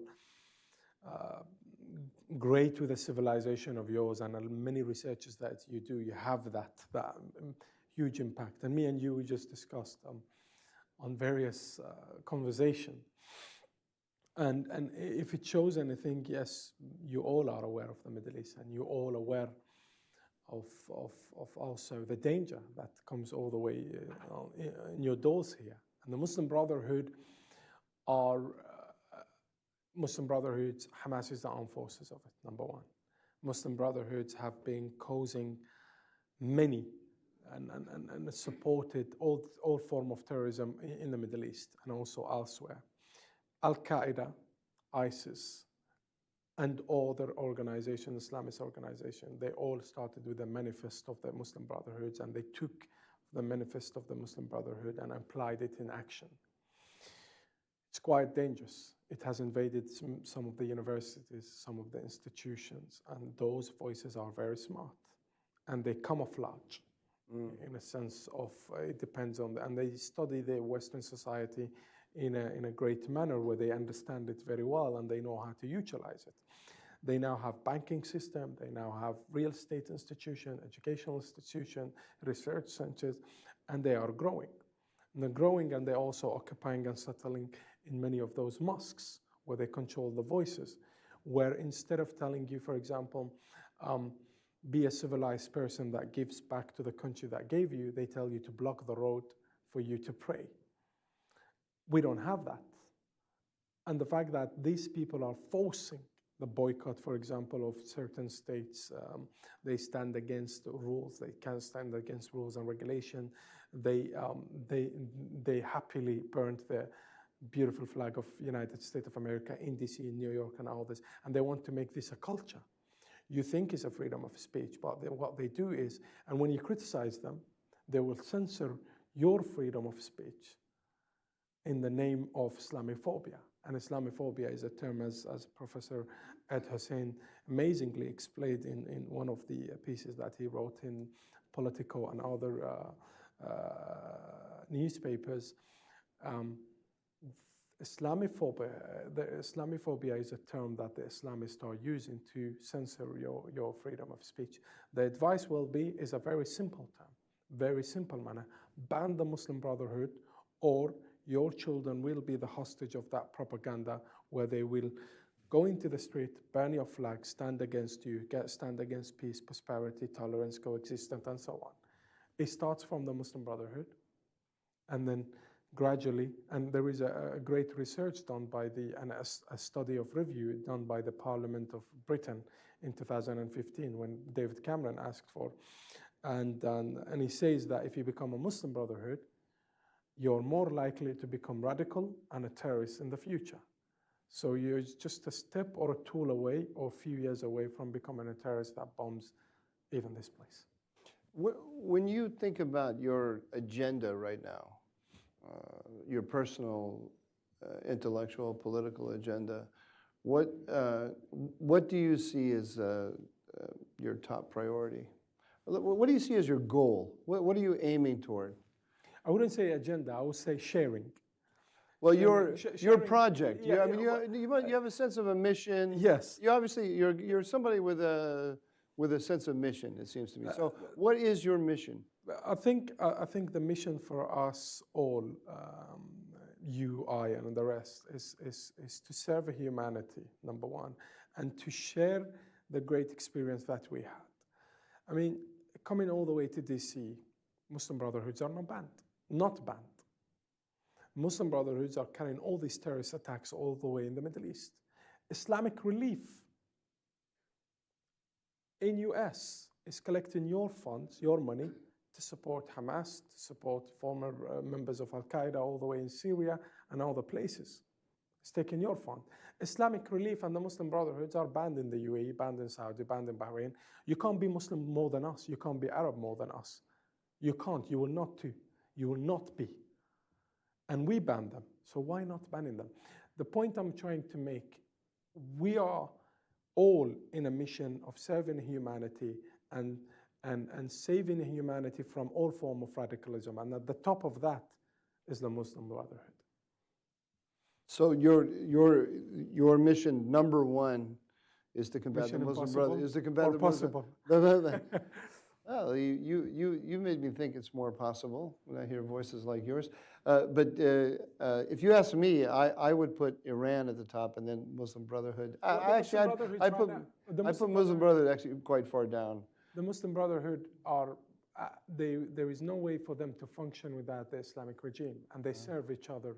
great with the civilization of yours, and many researches that you do, you have that huge impact. And me and you, we just discussed on various conversation. And if it shows anything, yes, you all are aware of the Middle East, and you're all aware of also the danger that comes all the way in your doors here. And the Muslim Brotherhood are Muslim Brotherhoods, Hamas is the armed forces of it, number one. Muslim Brotherhoods have been causing many and supported all form of terrorism in the Middle East and also elsewhere. Al-Qaeda, ISIS, and other organizations, Islamist organizations, they all started with a manifest of the Muslim Brotherhoods, and they took the manifest of the Muslim Brotherhood and applied it in action. It's quite dangerous. It has invaded some of the universities, some of the institutions, and those voices are very smart. And they camouflage in a sense of, it depends on, and they study the Western society in a great manner where they understand it very well and they know how to utilize it. They now have banking system, they now have real estate institution, educational institution, research centers, and they are growing. And they're growing, and they're also occupying and settling in many of those mosques where they control the voices, where instead of telling you, for example, be a civilized person that gives back to the country that gave you, they tell you to block the road for you to pray. We don't have that. And the fact that these people are forcing the boycott, for example, of certain states, they stand against rules, they can stand against rules and regulation. They happily burned the beautiful flag of United States of America in DC, in New York, and all this, and they want to make this a culture. You think it's a freedom of speech, but what they do is, and when you criticize them, they will censor your freedom of speech in the name of Islamophobia. And Islamophobia is a term, as Professor Ed Hussein amazingly explained in one of the pieces that he wrote in Politico and other newspapers. Islamophobia is a term that the Islamists are using to censor your freedom of speech. The advice is a very simple term, very simple manner. Ban the Muslim Brotherhood, or your children will be the hostage of that propaganda, where they will go into the street, burn your flag, stand against you, stand against peace, prosperity, tolerance, coexistence, and so on. It starts from the Muslim Brotherhood, and then gradually, and there is a great research done by a study of review done by the Parliament of Britain in 2015 when David Cameron asked for, and he says that if you become a Muslim Brotherhood, you're more likely to become radical and a terrorist in the future. So you're just a step or a tool away or a few years away from becoming a terrorist that bombs even this place. When you think about your agenda right now, your personal, intellectual, political agenda, what do you see as your top priority? What do you see as your goal? What are you aiming toward? I wouldn't say agenda, I would say sharing. Well, Sharing- your sharing- project. yeah, I mean, yeah, you have a sense of a mission. Yes. You obviously you're somebody with a sense of mission. It seems to me. So, what is your mission? I think the mission for us all, you, I, and the rest, is to serve humanity, number one, and to share the great experience that we had. I mean, coming all the way to DC, Muslim Brotherhoods are not banned. Muslim Brotherhoods are carrying all these terrorist attacks all the way in the Middle East. Islamic Relief in US is collecting your funds, your money, to support Hamas, to support former members of Al-Qaeda all the way in Syria and other places. It's taking your fund. Islamic Relief and the Muslim Brotherhoods are banned in the UAE, banned in Saudi, banned in Bahrain. You can't be Muslim more than us. You can't be Arab more than us. You can't. You will not do. You will not be. And we ban them. So why not banning them? The point I'm trying to make, we are all in a mission of serving humanity and saving humanity from all form of radicalism. And at the top of that is the Muslim Brotherhood. So your mission number one is to combat Mission the Muslim impossible Brotherhood. Is to combat or the Muslim. possible? Well, you made me think it's more possible when I hear voices like yours. But if you ask me, I would put Iran at the top and then Muslim Brotherhood. I put Muslim Brotherhood actually quite far down. The Muslim Brotherhood are, there is no way for them to function without the Islamic regime, and they serve each other.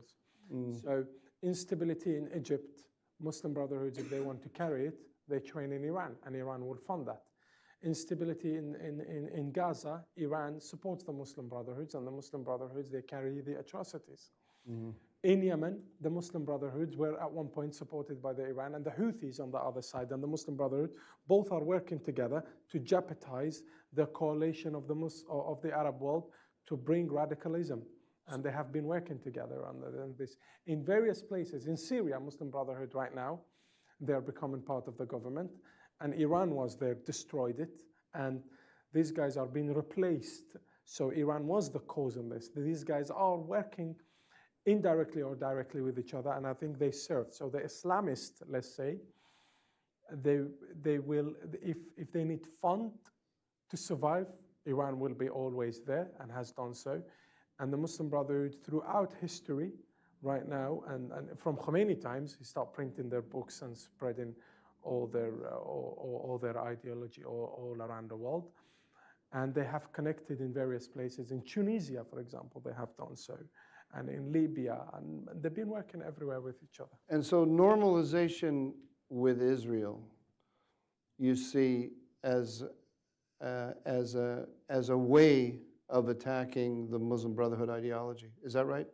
So instability in Egypt, Muslim Brotherhoods, if they want to carry it, they train in Iran, and Iran will fund that. Instability in Gaza, Iran supports the Muslim Brotherhoods, and the Muslim Brotherhoods, they carry the atrocities. In Yemen, the Muslim Brotherhoods were at one point supported by the Iran and the Houthis on the other side, and the Muslim Brotherhood, both are working together to jeopardize the coalition of the Arab world to bring radicalism. And they have been working together on this. In various places, in Syria, Muslim Brotherhood right now, they're becoming part of the government. And Iran was there, destroyed it. And these guys are being replaced. So Iran was the cause in this. These guys are working indirectly or directly with each other, and I think they serve. So the Islamists, let's say, they will, if they need fund to survive, Iran will be always there and has done so. And the Muslim Brotherhood throughout history right now, and from Khomeini times, he started printing their books and spreading all their ideology all around the world. And they have connected in various places. In Tunisia, for example, they have done so. And in Libya, and they've been working everywhere with each other. And so normalization with Israel, you see as a way of attacking the Muslim Brotherhood ideology. Is that right?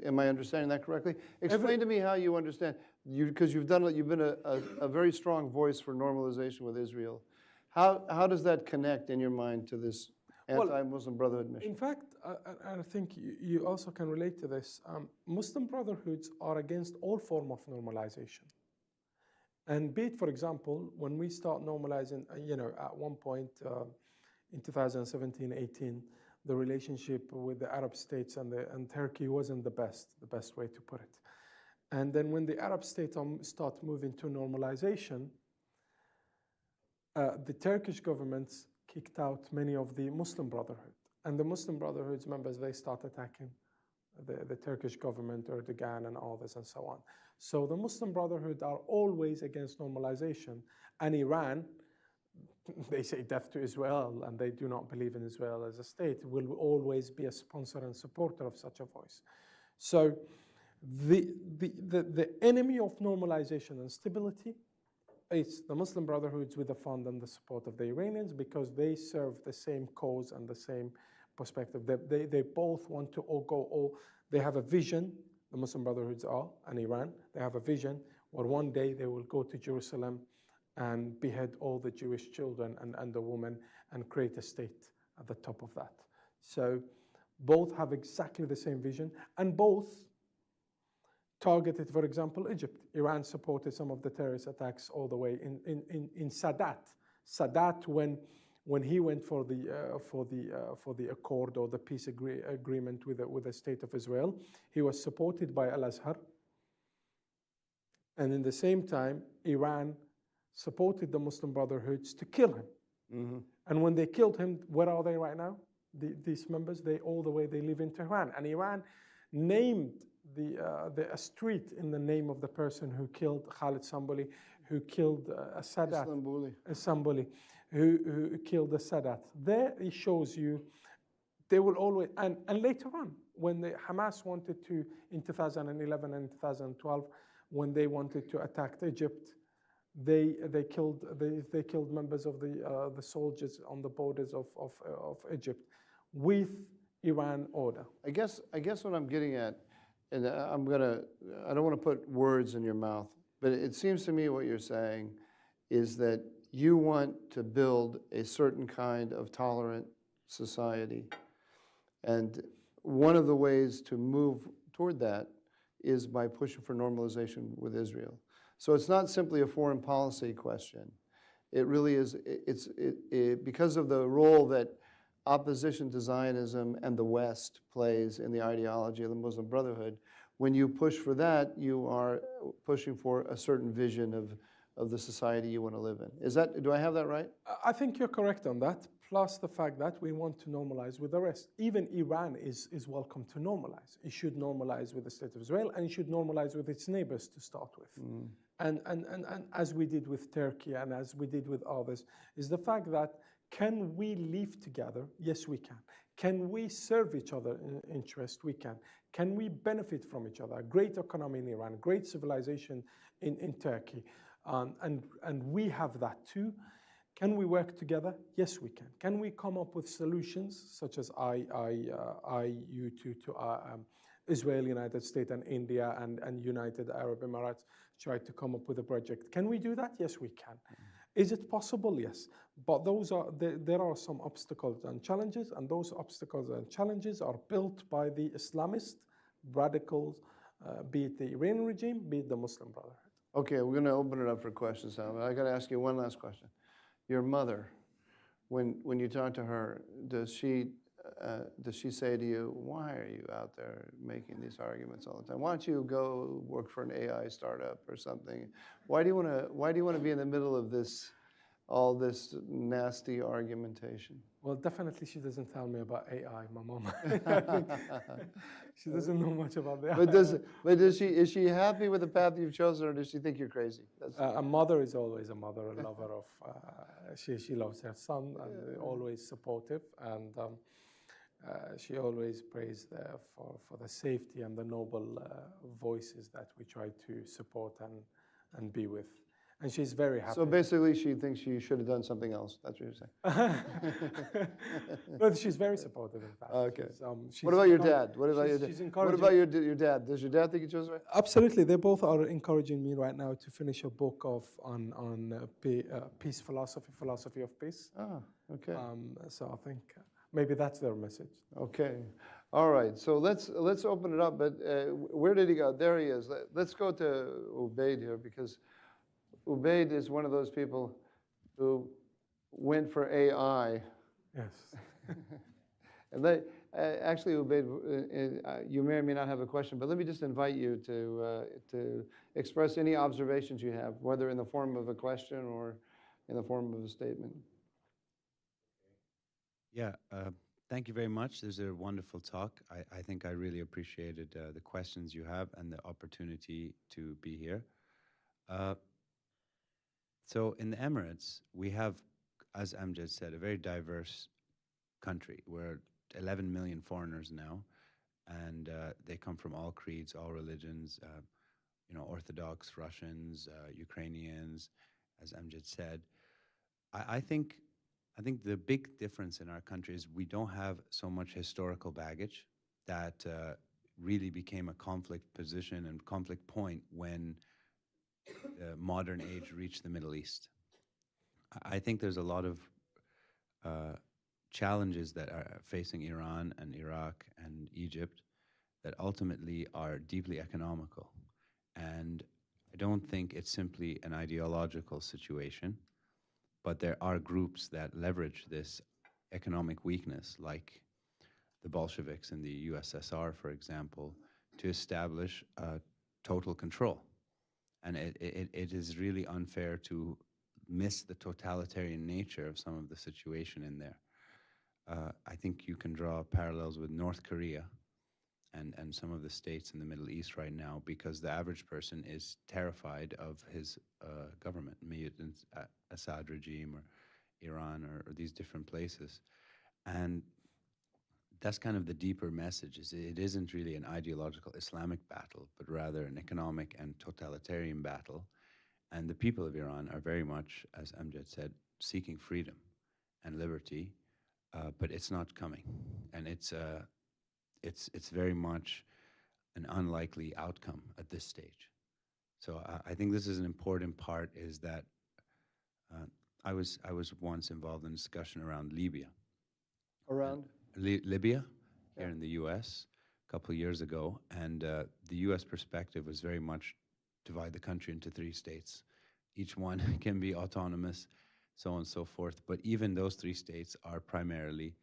Am I understanding that correctly? Explain to me how you understand, because you've been a very strong voice for normalization with Israel. How does that connect in your mind to this anti-Muslim Brotherhood mission? In fact, I think you also can relate to this. Muslim Brotherhoods are against all form of normalization. And be it, for example, when we start normalizing, at one point in 2017-18, the relationship with the Arab states and Turkey wasn't the best way to put it. And then when the Arab states start moving to normalization, the Turkish governments kicked out many of the Muslim Brotherhood. And the Muslim Brotherhood's members, they start attacking the Turkish government, Erdogan and others and so on. So the Muslim Brotherhood are always against normalization. And Iran, they say death to Israel, and they do not believe in Israel as a state, will always be a sponsor and supporter of such a voice. So the enemy of normalization and stability is the Muslim Brotherhoods with the fund and the support of the Iranians, because they serve the same cause and the same perspective. They both want to they have a vision, the Muslim Brotherhoods are, and Iran, they have a vision where one day they will go to Jerusalem and behead all the Jewish children and the women and create a state at the top of that. So both have exactly the same vision, and both targeted, for example, Egypt. Iran supported some of the terrorist attacks all the way in Sadat. Sadat, when he went for the accord or the peace agreement with the state of Israel, he was supported by Al-Azhar, and in the same time, Iran supported the Muslim Brotherhoods to kill him. Mm-hmm. And when they killed him, where are they right now? These members, they live in Tehran, and Iran named a street in the name of the person who killed Khalid Samboli, who killed Sadat. Samboli, who killed the Sadat. There it shows you they will always, and later on, when the Hamas wanted to, in 2011 and 2012, when they wanted to attack Egypt, they killed members of the soldiers on the borders of Egypt with Iran order. I guess what I'm getting at, and I don't want to put words in your mouth, but it seems to me what you're saying is that you want to build a certain kind of tolerant society. And one of the ways to move toward that is by pushing for normalization with Israel. So it's not simply a foreign policy question. It really is, because of the role that opposition to Zionism and the West plays in the ideology of the Muslim Brotherhood, when you push for that, you are pushing for a certain vision of the society you want to live in. Do I have that right? I think you're correct on that, plus the fact that we want to normalize with the rest. Even Iran is welcome to normalize. It should normalize with the state of Israel, and it should normalize with its neighbors to start with. Mm. And as we did with Turkey and as we did with others, is the fact that can we live together? Yes, we can. Can we serve each other in interest? We can. Can we benefit from each other? Great economy in Iran, great civilization in Turkey, and we have that too. Can we work together? Yes, we can. Can we come up with solutions such as you to Israel, United States, and India, and United Arab Emirates tried to come up with a project? Can we do that? Yes, we can. Is it possible? Yes. But there are some obstacles and challenges, and those obstacles and challenges are built by the Islamist radicals, be it the Iranian regime, be it the Muslim Brotherhood. Okay, we're going to open it up for questions now. I got to ask you one last question. Your mother, when you talk to her, does she say to you, "Why are you out there making these arguments all the time? Why don't you go work for an AI startup or something? Why do you want to be in the middle of all this nasty argumentation?" Well, definitely she doesn't tell me about AI, my mom. She doesn't know much about the But is she happy with the path you've chosen, or does she think you're crazy? A mother is always a mother, a lover of. She loves her son and always supportive, and she always prays for the safety and the noble voices that we try to support and be with. And she's very happy. So basically, she thinks she should have done something else. That's what you're saying. No, she's very supportive, in fact. Okay. She's what about your dad? What about your dad? Does your dad think you chose right? Absolutely. They both are encouraging me right now to finish a book on peace philosophy of peace. Ah, okay. So I think maybe that's their message. Okay. All right. So let's open it up. But where did he go? There he is. Let's go to Ubaid here, because Ubaid is one of those people who went for AI. Yes. And actually, Ubaid, you may or may not have a question, but let me just invite you to express any observations you have, whether in the form of a question or in the form of a statement. Yeah, thank you very much. This is a wonderful talk. I think I really appreciated the questions you have and the opportunity to be here. So in the Emirates, we have, as Amjad said, a very diverse country. We're 11 million foreigners now, and they come from all creeds, all religions, Orthodox, Russians, Ukrainians, as Amjad said. I think I think the big difference in our country is we don't have so much historical baggage that really became a conflict position and conflict point when the modern age reached the Middle East. I think there's a lot of uh, challenges that are facing Iran and Iraq and Egypt that ultimately are deeply economical. And I don't think it's simply an ideological situation, but there are groups that leverage this economic weakness, like the Bolsheviks in the USSR, for example, to establish total control. And it is really unfair to miss the totalitarian nature of some of the situation in there. I think you can draw parallels with North Korea and some of the states in the Middle East right now, because the average person is terrified of his government, be it in Assad regime or Iran or these different places. And that's kind of the deeper message, is it isn't really an ideological Islamic battle, but rather an economic and totalitarian battle. And the people of Iran are very much, as Amjad said, seeking freedom and liberty, but it's not coming. And it's very much an unlikely outcome at this stage. So I think this is an important part, is that I was once involved in a discussion around Libya. Around? Libya, here Yeah. in the U.S. a couple of years ago, and the U.S. perspective was very much divide the country into 3 states. Each one can be autonomous, so on and so forth. But even those 3 states are primarily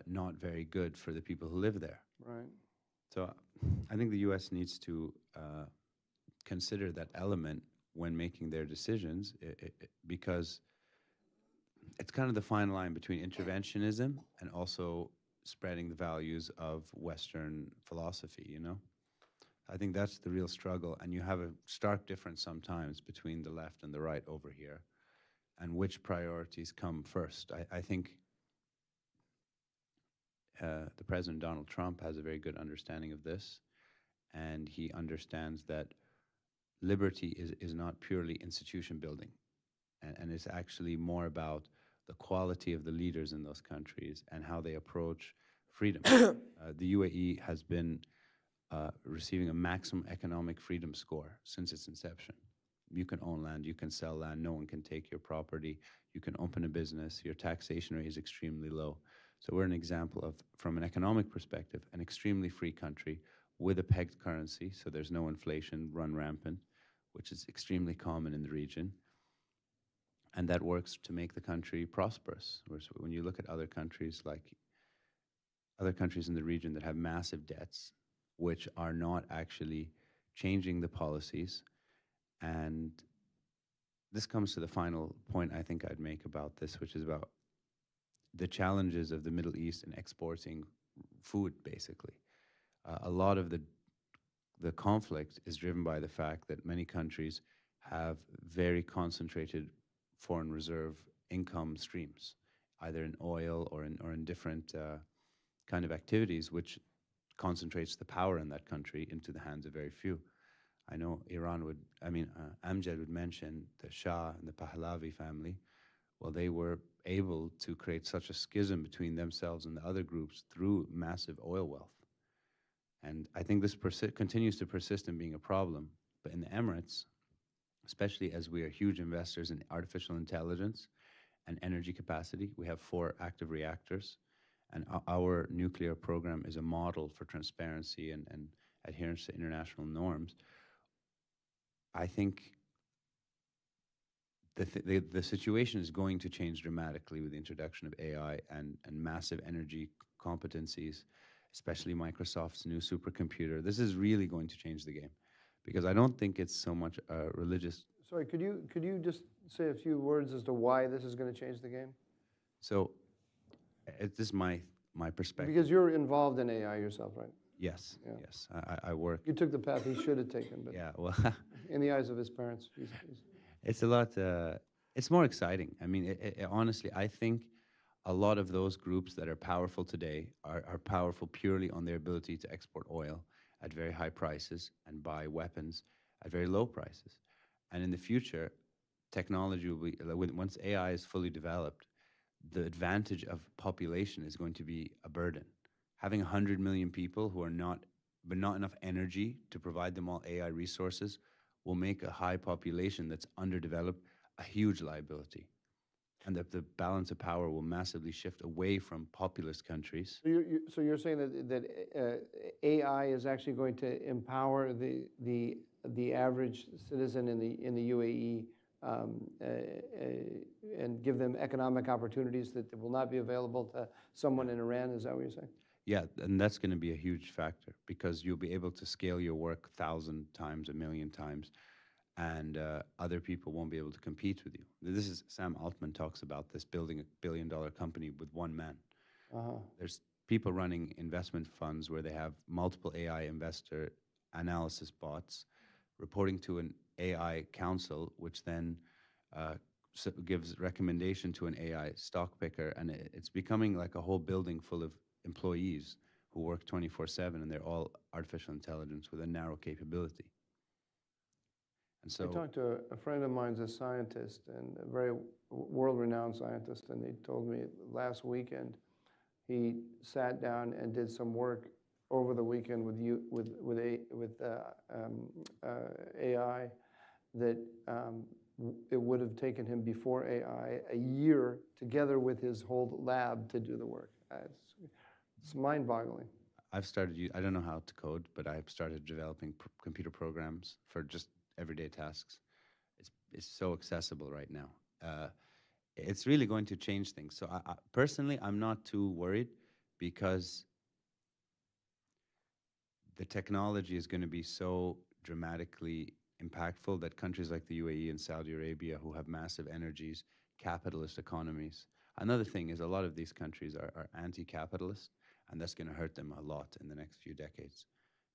not very good for the people who live there. Right. So I think the U.S. needs to consider that element when making their decisions, because it's kind of the fine line between interventionism and also spreading the values of Western philosophy, you know? I think that's the real struggle, and you have a stark difference sometimes between the left and the right over here, and which priorities come first. I think the President Donald Trump has a very good understanding of this, and he understands that liberty is not purely institution building, and it's actually more about the quality of the leaders in those countries and how they approach freedom. The UAE has been receiving a maximum economic freedom score since its inception. You can own land, you can sell land, no one can take your property, you can open a business, your taxation rate is extremely low. So we're an example of, from an economic perspective, an extremely free country with a pegged currency, so there's no inflation run rampant, which is extremely common in the region. And that works to make the country prosperous. Whereas when you look at other countries, like other countries in the region that have massive debts, which are not actually changing the policies. And this comes to the final point I think I'd make about this, which is about the challenges of the Middle East in exporting food, basically. A lot of the conflict is driven by the fact that many countries have very concentrated foreign reserve income streams, either in oil or in different kind of activities, which concentrates the power in that country into the hands of very few. I know Amjad would mention the Shah and the Pahlavi family. Well, they were able to create such a schism between themselves and the other groups through massive oil wealth. And I think this continues to persist in being a problem. But in the Emirates, especially as we are huge investors in artificial intelligence and energy capacity, we have 4 active reactors. And our nuclear program is a model for transparency and adherence to international norms. I think the situation is going to change dramatically with the introduction of AI and massive energy competencies, especially Microsoft's new supercomputer. This is really going to change the game, because I don't think it's so much religious. Sorry, could you just say a few words as to why this is going to change the game? So this is my perspective. Because you're involved in AI yourself, right? Yes, Yeah. yes, I work. You took the path he should have taken, but Yeah, well, in the eyes of his parents, he's it's a lot. It's more exciting. I mean, honestly, I think a lot of those groups that are powerful today are powerful purely on their ability to export oil at very high prices and buy weapons at very low prices. And in the future, technology will be, once AI is fully developed, the advantage of population is going to be a burden. Having 100 million people who are not enough energy to provide them all AI resources will make a high population that's underdeveloped a huge liability. And the balance of power will massively shift away from populous countries. So you're saying that AI is actually going to empower the average citizen in the UAE and give them economic opportunities that will not be available to someone in Iran? Is that what you're saying? Yeah, and that's going to be a huge factor because you'll be able to scale your work 1,000 times, 1,000,000 times, and other people won't be able to compete with you. This is Sam Altman talks about this, building a billion-dollar company with one man. There's people running investment funds where they have multiple AI investor analysis bots reporting to an AI council, which then gives recommendation to an AI stock picker, and it's becoming like a whole building full of employees who work 24/7, and they're all artificial intelligence with a narrow capability. And so I talked to a friend of mine, a scientist, and a very world-renowned scientist, and he told me last weekend he sat down and did some work over the weekend with AI that it would have taken him before AI a year together with his whole lab to do the work. It's mind-boggling. I've started, I don't know how to code, but I've started developing computer programs for just everyday tasks. It's so accessible right now. It's really going to change things. So personally, I'm not too worried because the technology is going to be so dramatically impactful that countries like the UAE and Saudi Arabia, who have massive energies, capitalist economies. Another thing is a lot of these countries are anti-capitalist, and that's going to hurt them a lot in the next few decades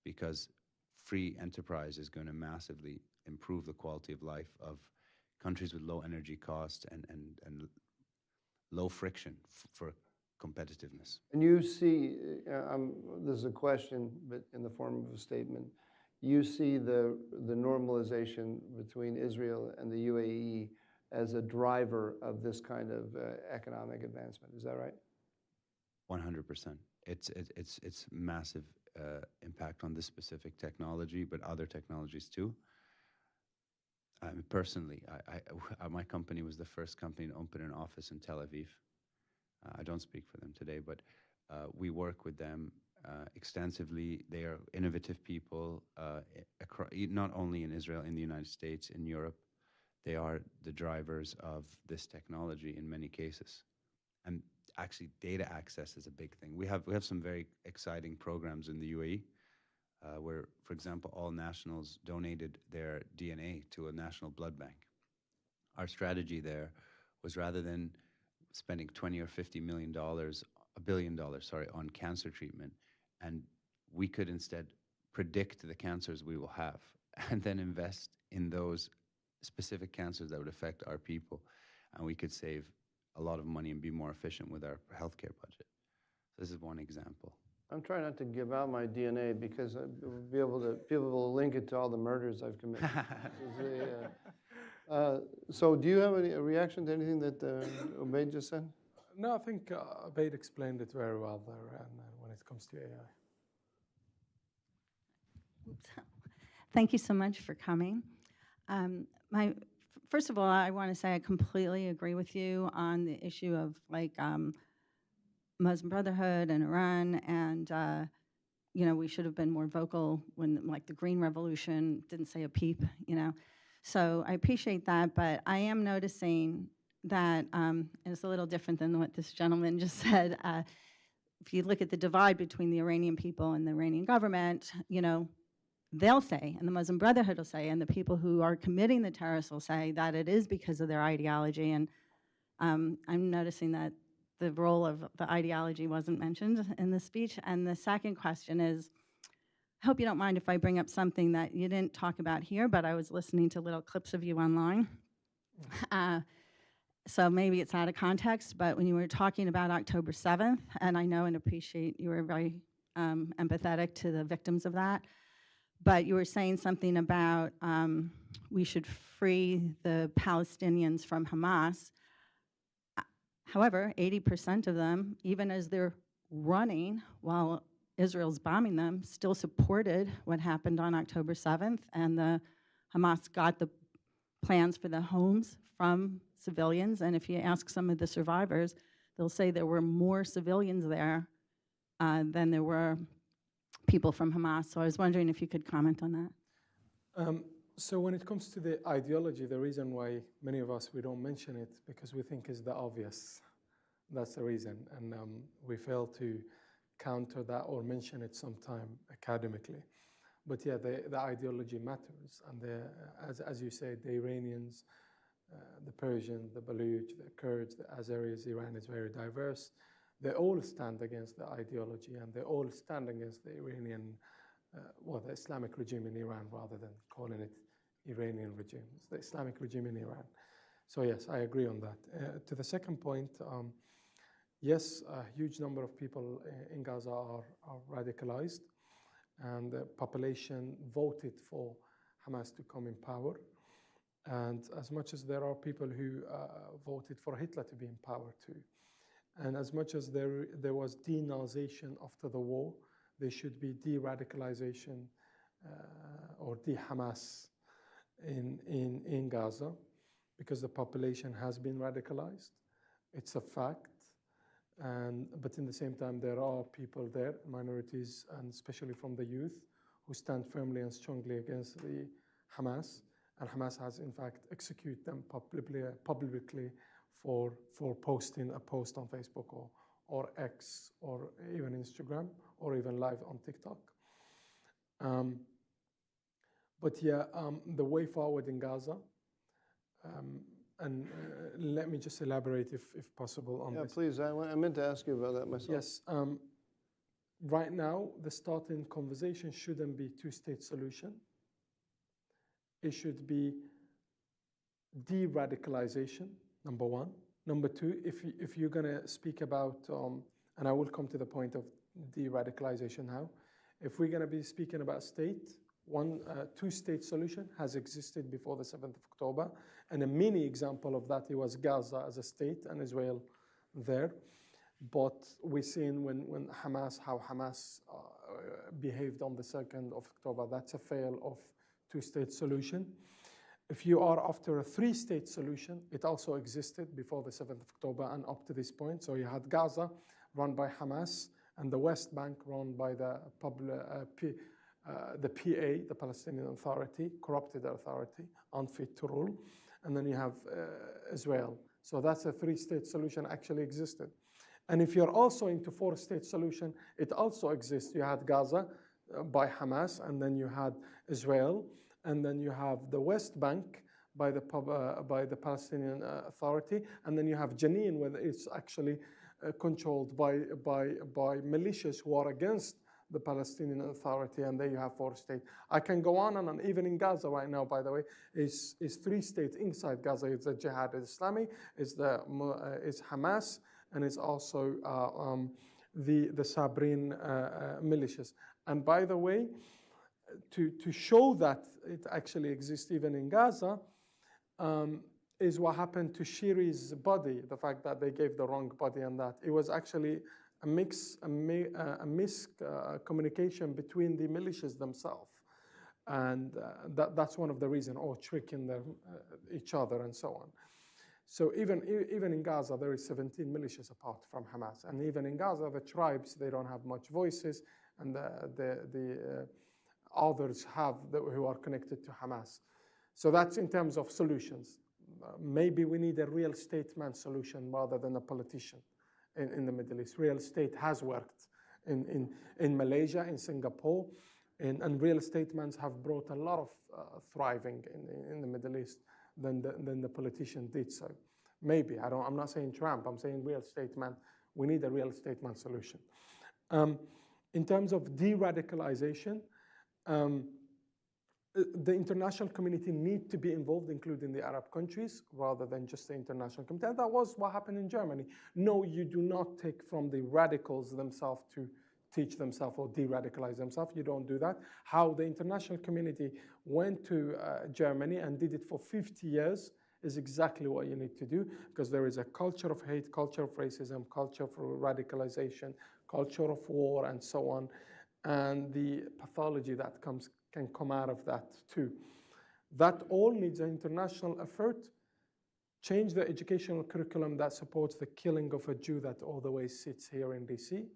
because free enterprise is going to massively improve the quality of life of countries with low energy costs and low friction for competitiveness. And you see, this is a question, but in the form of a statement, you see the normalization between Israel and the UAE as a driver of this kind of economic advancement. Is that right? 100%. It's massive impact on this specific technology, but other technologies too. Personally, my company was the first company to open an office in Tel Aviv. I don't speak for them today, but we work with them extensively. They are innovative people, not only in Israel, in the United States, in Europe. They are the drivers of this technology in many cases. And actually, data access is a big thing. We have some very exciting programs in the UAE where, for example, all nationals donated their DNA to a national blood bank. Our strategy there was rather than spending $20 or $50 million, $1 billion, on cancer treatment, and we could instead predict the cancers we will have and then invest in those specific cancers that would affect our people, and we could save a lot of money and be more efficient with our healthcare budget. This is one example. I'm trying not to give out my DNA because people will link it to all the murders I've committed. So do you have a reaction to anything that Ubaid just said? No, I think Ubaid explained it very well there when it comes to AI. Thank you so much for coming. First of all, I want to say I completely agree with you on the issue of Muslim Brotherhood and Iran, and we should have been more vocal when the Green Revolution didn't say a peep, So I appreciate that, but I am noticing that, and it's a little different than what this gentleman just said. If you look at the divide between the Iranian people and the Iranian government, they'll say, and the Muslim Brotherhood will say, and the people who are committing the terrorists will say that it is because of their ideology. And I'm noticing that the role of the ideology wasn't mentioned in the speech. And the second question is, I hope you don't mind if I bring up something that you didn't talk about here, but I was listening to little clips of you online. So maybe it's out of context, but when you were talking about October 7th, and I know and appreciate you were very empathetic to the victims of that, but you were saying something about we should free the Palestinians from Hamas. However, 80% of them, even as they're running while Israel's bombing them, still supported what happened on October 7th, and the Hamas got the plans for the homes from civilians. And if you ask some of the survivors, they'll say there were more civilians there than there were people from Hamas. So I was wondering if you could comment on that. So when it comes to the ideology, the reason why many of us, we don't mention it because we think is the obvious. That's the reason. And we fail to counter that or mention it sometime academically. But yeah, the ideology matters. And as you say, the Iranians, the Persians, the Baluch, the Kurds, the Azeris, Iran is very diverse. They all stand against the ideology, and they all stand against the Iranian, the Islamic regime in Iran, rather than calling it Iranian regime. It's the Islamic regime in Iran. So yes, I agree on that. To the second point, yes, a huge number of people in Gaza are radicalized, and the population voted for Hamas to come in power. And as much as there are people who voted for Hitler to be in power too, and as much as there was denazation after the war, there should be de-radicalization or de-Hamas in Gaza, because the population has been radicalized. It's a fact. But in the same time, there are people there, minorities, and especially from the youth, who stand firmly and strongly against the Hamas. And Hamas has, in fact, executed them publicly for posting a post on Facebook or X or even Instagram or even live on TikTok. But yeah, the way forward in Gaza, and let me just elaborate if possible on this. Yeah, please. I meant to ask you about that myself. Yes. Right now, the starting conversation shouldn't be two-state solution. It should be de-radicalization, number one. Number two, if you're going to speak about, and I will come to the point of de-radicalization now. If we're going to be speaking about state, two-state solution has existed before the 7th of October. And a mini example of that, it was Gaza as a state and Israel there. But we've seen how Hamas behaved on the 2nd of October. That's a fail of two-state solution. If you are after a three-state solution, it also existed before the 7th of October and up to this point. So you had Gaza run by Hamas and the West Bank run by the PA, the Palestinian Authority, corrupted authority, unfit to rule. And then you have Israel. So that's a three-state solution actually existed. And if you're also into four-state solution, it also exists. You had Gaza by Hamas, and then you had Israel, and then you have the West Bank by the Palestinian Authority, and then you have Jenin, where it's actually controlled by militias who are against the Palestinian Authority, and there you have four-state. I can go on and on. Even in Gaza right now, by the way, is three-state inside Gaza. It's the Jihad Islami, it's Hamas, and it's also the Sabrin militias. And by the way, to show that it actually exists even in Gaza, is what happened to Shiri's body, the fact that they gave the wrong body and that. It was actually a miscommunication between the militias themselves. And that's one of the reasons, or tricking each other and so on. So even in Gaza, there is 17 militias apart from Hamas. And even in Gaza, the tribes, they don't have much voices, and the others who are connected to Hamas. So that's in terms of solutions. Maybe we need a real statesman solution rather than a politician in the Middle East. Real estate has worked in Malaysia, in Singapore, and real statesmen have brought a lot of thriving in the Middle East than the politician did so. Maybe, I'm not saying Trump, I'm saying real statesman. We need a real statesman solution. In terms of de-radicalization, the international community need to be involved, including the Arab countries, rather than just the international community. And that was what happened in Germany. No, you do not take from the radicals themselves to teach themselves or de-radicalize themselves. You don't do that. How the international community went to Germany and did it for 50 years is exactly what you need to do, because there is a culture of hate, culture of racism, culture of radicalization, culture of war, and so on. And the pathology that can come out of that too. That all needs an international effort. Change the educational curriculum that supports the killing of a Jew that all the way sits here in DC.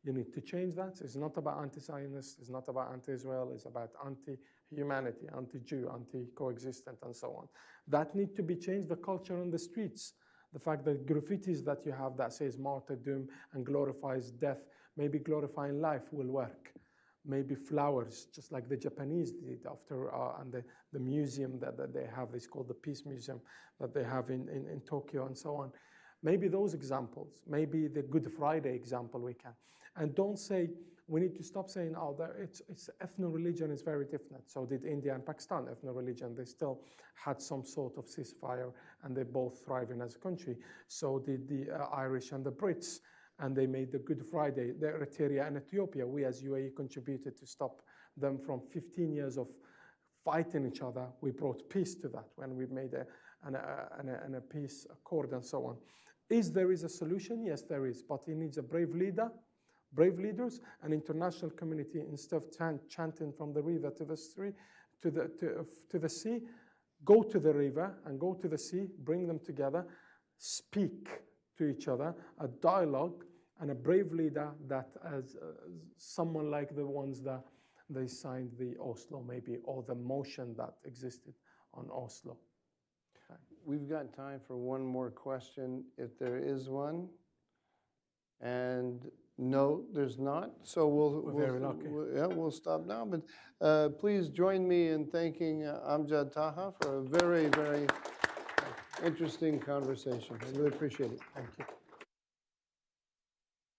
You need to change that. It's not about anti-Zionist, it's not about anti-Israel, it's about anti-humanity, anti-Jew, anti-coexistent, and so on. That need to be changed, the culture on the streets. The fact that graffitis that you have that says martyrdom and glorifies death, maybe glorifying life will work. Maybe flowers, just like the Japanese did after, and the museum that they have, it's called the Peace Museum that they have in Tokyo and so on. Maybe those examples, maybe the Good Friday example we can. And don't say, we need to stop saying, oh, it's ethno-religion is very different. So did India and Pakistan, ethno-religion. They still had some sort of ceasefire and they both thriving as a country. So did the Irish and the Brits, and they made the Good Friday. The Eritrea and Ethiopia, we as UAE contributed to stop them from 15 years of fighting each other. We brought peace to that when we made a peace accord and so on. There is a solution? Yes, there is, but it needs a brave leader, brave leaders, an international community. Instead of chanting from the river to the sea, go to the river and go to the sea, bring them together, speak to each other, a dialogue, and a brave leader that as someone like the ones that they signed the Oslo maybe, or the motion that existed on Oslo. Okay. We've got time for one more question, if there is one. And no, there's not. So we'll stop now. But please join me in thanking Amjad Taha for a very, very interesting conversation. I really appreciate it. Thank you.